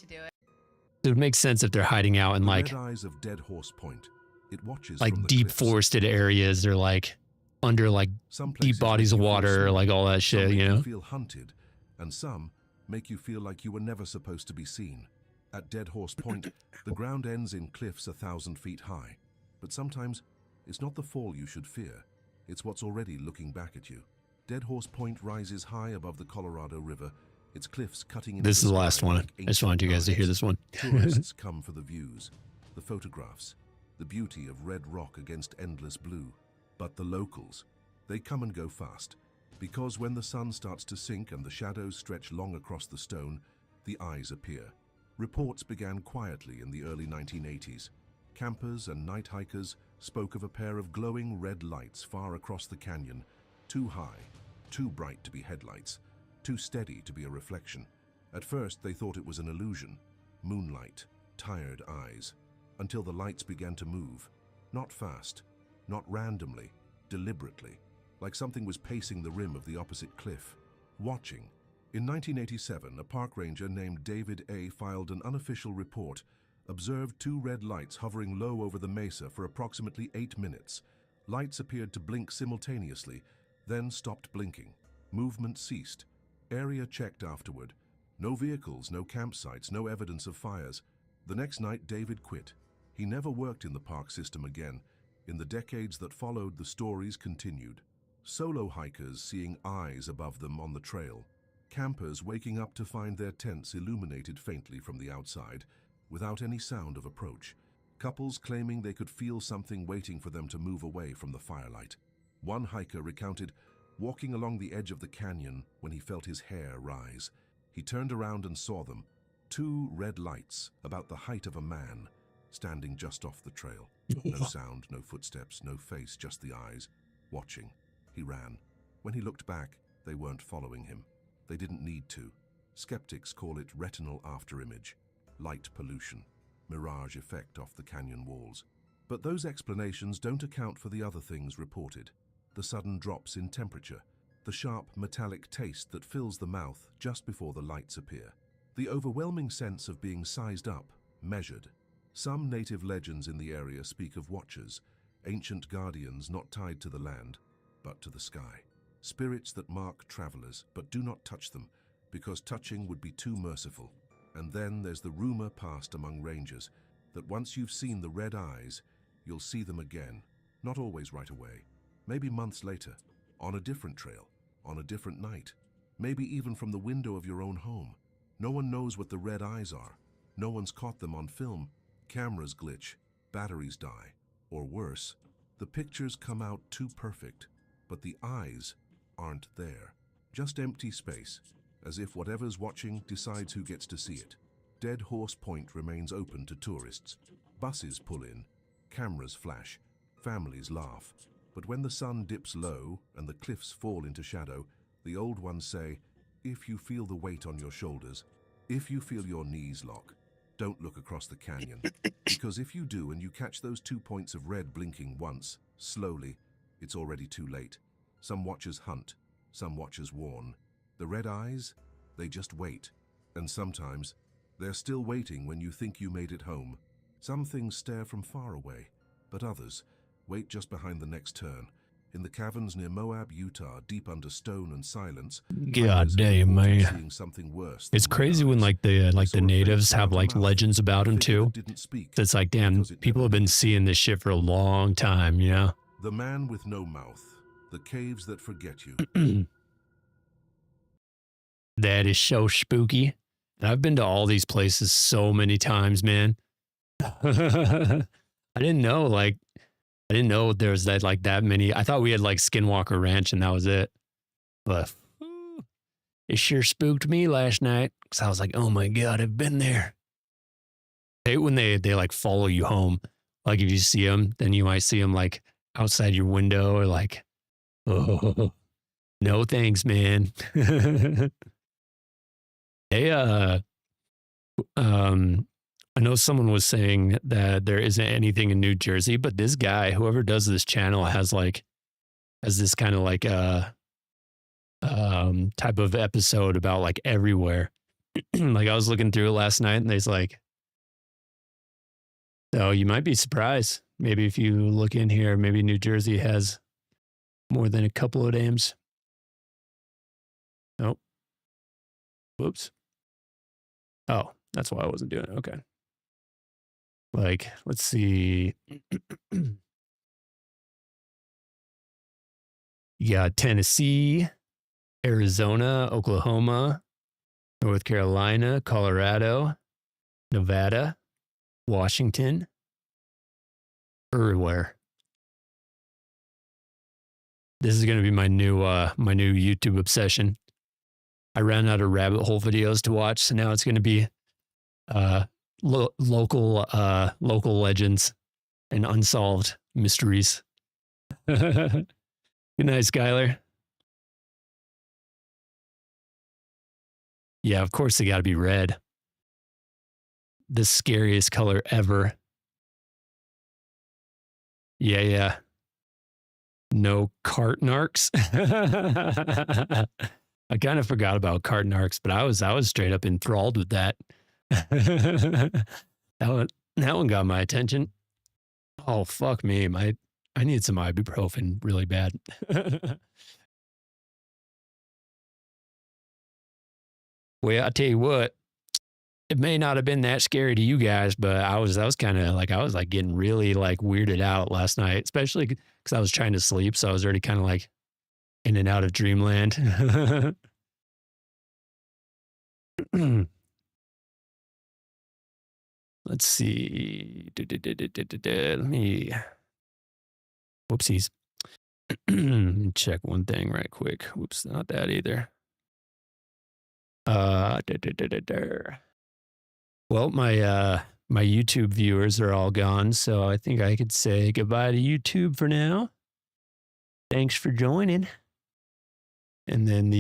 it would make sense if they're hiding out in like, eyes of Dead Horse Point. It watches like from the deep cliffs. forested areas, or like under like Some deep places bodies of make you feel water, small, like all that some shit, make you know? feel hunted, and some make you feel like you were never supposed to be seen. At Dead Horse Point, the ground ends in cliffs 1,000 feet high. But sometimes, it's not the fall you should fear. It's what's already looking back at you. Dead Horse Point rises high above the Colorado River, its cliffs cutting into This is the last sky one. like I just wanted you guys to hear this one. Tourists come for the views, the photographs, the beauty of red rock against endless blue. But the locals, they come and go fast, because when the sun starts to sink and the shadows stretch long across the stone, the eyes appear. Reports began quietly in the early 1980s. Campers and night hikers spoke of a pair of glowing red lights far across the canyon, too high, too bright to be headlights, too steady to be a reflection. At first they thought it was an illusion, moonlight, tired eyes, until the lights began to move, not fast, not randomly, deliberately, like something was pacing the rim of the opposite cliff, watching. In 1987, a park ranger named David A. filed an unofficial report, observed two red lights hovering low over the mesa for approximately 8 minutes. Lights appeared to blink simultaneously, then stopped blinking. Movement ceased. Area checked afterward. No vehicles, no campsites, no evidence of fires. The next night, David quit. He never worked in the park system again. In the decades that followed, the stories continued. Solo hikers seeing eyes above them on the trail. Campers waking up to find their tents illuminated faintly from the outside, without any sound of approach. Couples claiming they could feel something waiting for them to move away from the firelight. One hiker recounted walking along the edge of the canyon when he felt his hair rise. He turned around and saw them, two red lights about the height of a man, standing just off the trail. No sound, no footsteps, no face, just the eyes, watching. He ran. When he looked back, they weren't following him. They didn't need to. Skeptics call it retinal afterimage, light pollution, mirage effect off the canyon walls. But those explanations don't account for the other things reported. The sudden drops in temperature, the sharp metallic taste that fills the mouth just before the lights appear, the overwhelming sense of being sized up, measured. Some native legends in the area speak of watchers, ancient guardians not tied to the land, but to the sky. Spirits that mark travelers, but do not touch them, because touching would be too merciful. And then there's the rumor passed among rangers that once you've seen the red eyes, you'll see them again, not always right away. Maybe months later, on a different trail, on a different night, maybe even from the window of your own home. No one knows what the red eyes are. No one's caught them on film. Cameras glitch, batteries die, or worse, the pictures come out too perfect, but the eyes aren't there. Just empty space, as if whatever's watching decides who gets to see it. Dead Horse Point remains open to tourists. Buses pull in, cameras flash, families laugh. But when the sun dips low and the cliffs fall into shadow, the old ones say, if you feel the weight on your shoulders, if you feel your knees lock, don't look across the canyon. Because if you do and you catch those 2 points of red blinking once, slowly, it's already too late. Some watchers hunt, some watchers warn. The red eyes, they just wait. And sometimes, they're still waiting when you think you made it home. Some things stare from far away, but others wait just behind the next turn. In the caverns near Moab, Utah, deep under stone and silence, God damn, man. seeing something worse it's crazy when like the natives have like legends about them too. It's like, damn, people have been seeing this shit for a long time, you know? The man with no mouth, the caves that forget you. That is so spooky. And I've been to all these places so many times, man. I didn't know there was that many. I thought we had like Skinwalker Ranch and that was it. But it sure spooked me last night because I was like, oh my God, I've been there. I hate when they like follow you home. Like if you see them, then you might see them like outside your window or like, oh, no thanks, man. I know someone was saying that there isn't anything in New Jersey, but this guy, whoever does this channel, has this kind of like type of episode about like everywhere. Like I was looking through it last night and there's like, so you might be surprised. Maybe if you look in here, maybe New Jersey has more than a couple of dams. Nope. Whoops. Oh, that's why I wasn't doing it. Okay. Like, let's see. You got Tennessee, Arizona, Oklahoma, North Carolina, Colorado, Nevada, Washington, everywhere. This is going to be my new YouTube obsession. I ran out of rabbit hole videos to watch, so now it's going to be local legends and unsolved mysteries. Good night, Skylar. Yeah, of course they got to be red. The scariest color ever. Yeah. No cartnarks. I kind of forgot about cartnarks, but I was straight up enthralled with that. that one got my attention. Oh fuck me, I need some ibuprofen really bad. Well, I tell you what, it may not have been that scary to you guys, but I was kind of like, I was like getting really like weirded out last night, especially because I was trying to sleep, so I was already kind of like in and out of dreamland. Let's see. Let me. Whoopsies. Check one thing right quick. Whoops, not that either. Well, my YouTube viewers are all gone, so I think I could say goodbye to YouTube for now. Thanks for joining. And then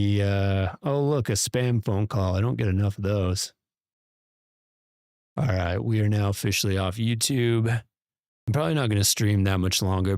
oh look, a spam phone call. I don't get enough of those. All right, we are now officially off YouTube. I'm probably not going to stream that much longer, but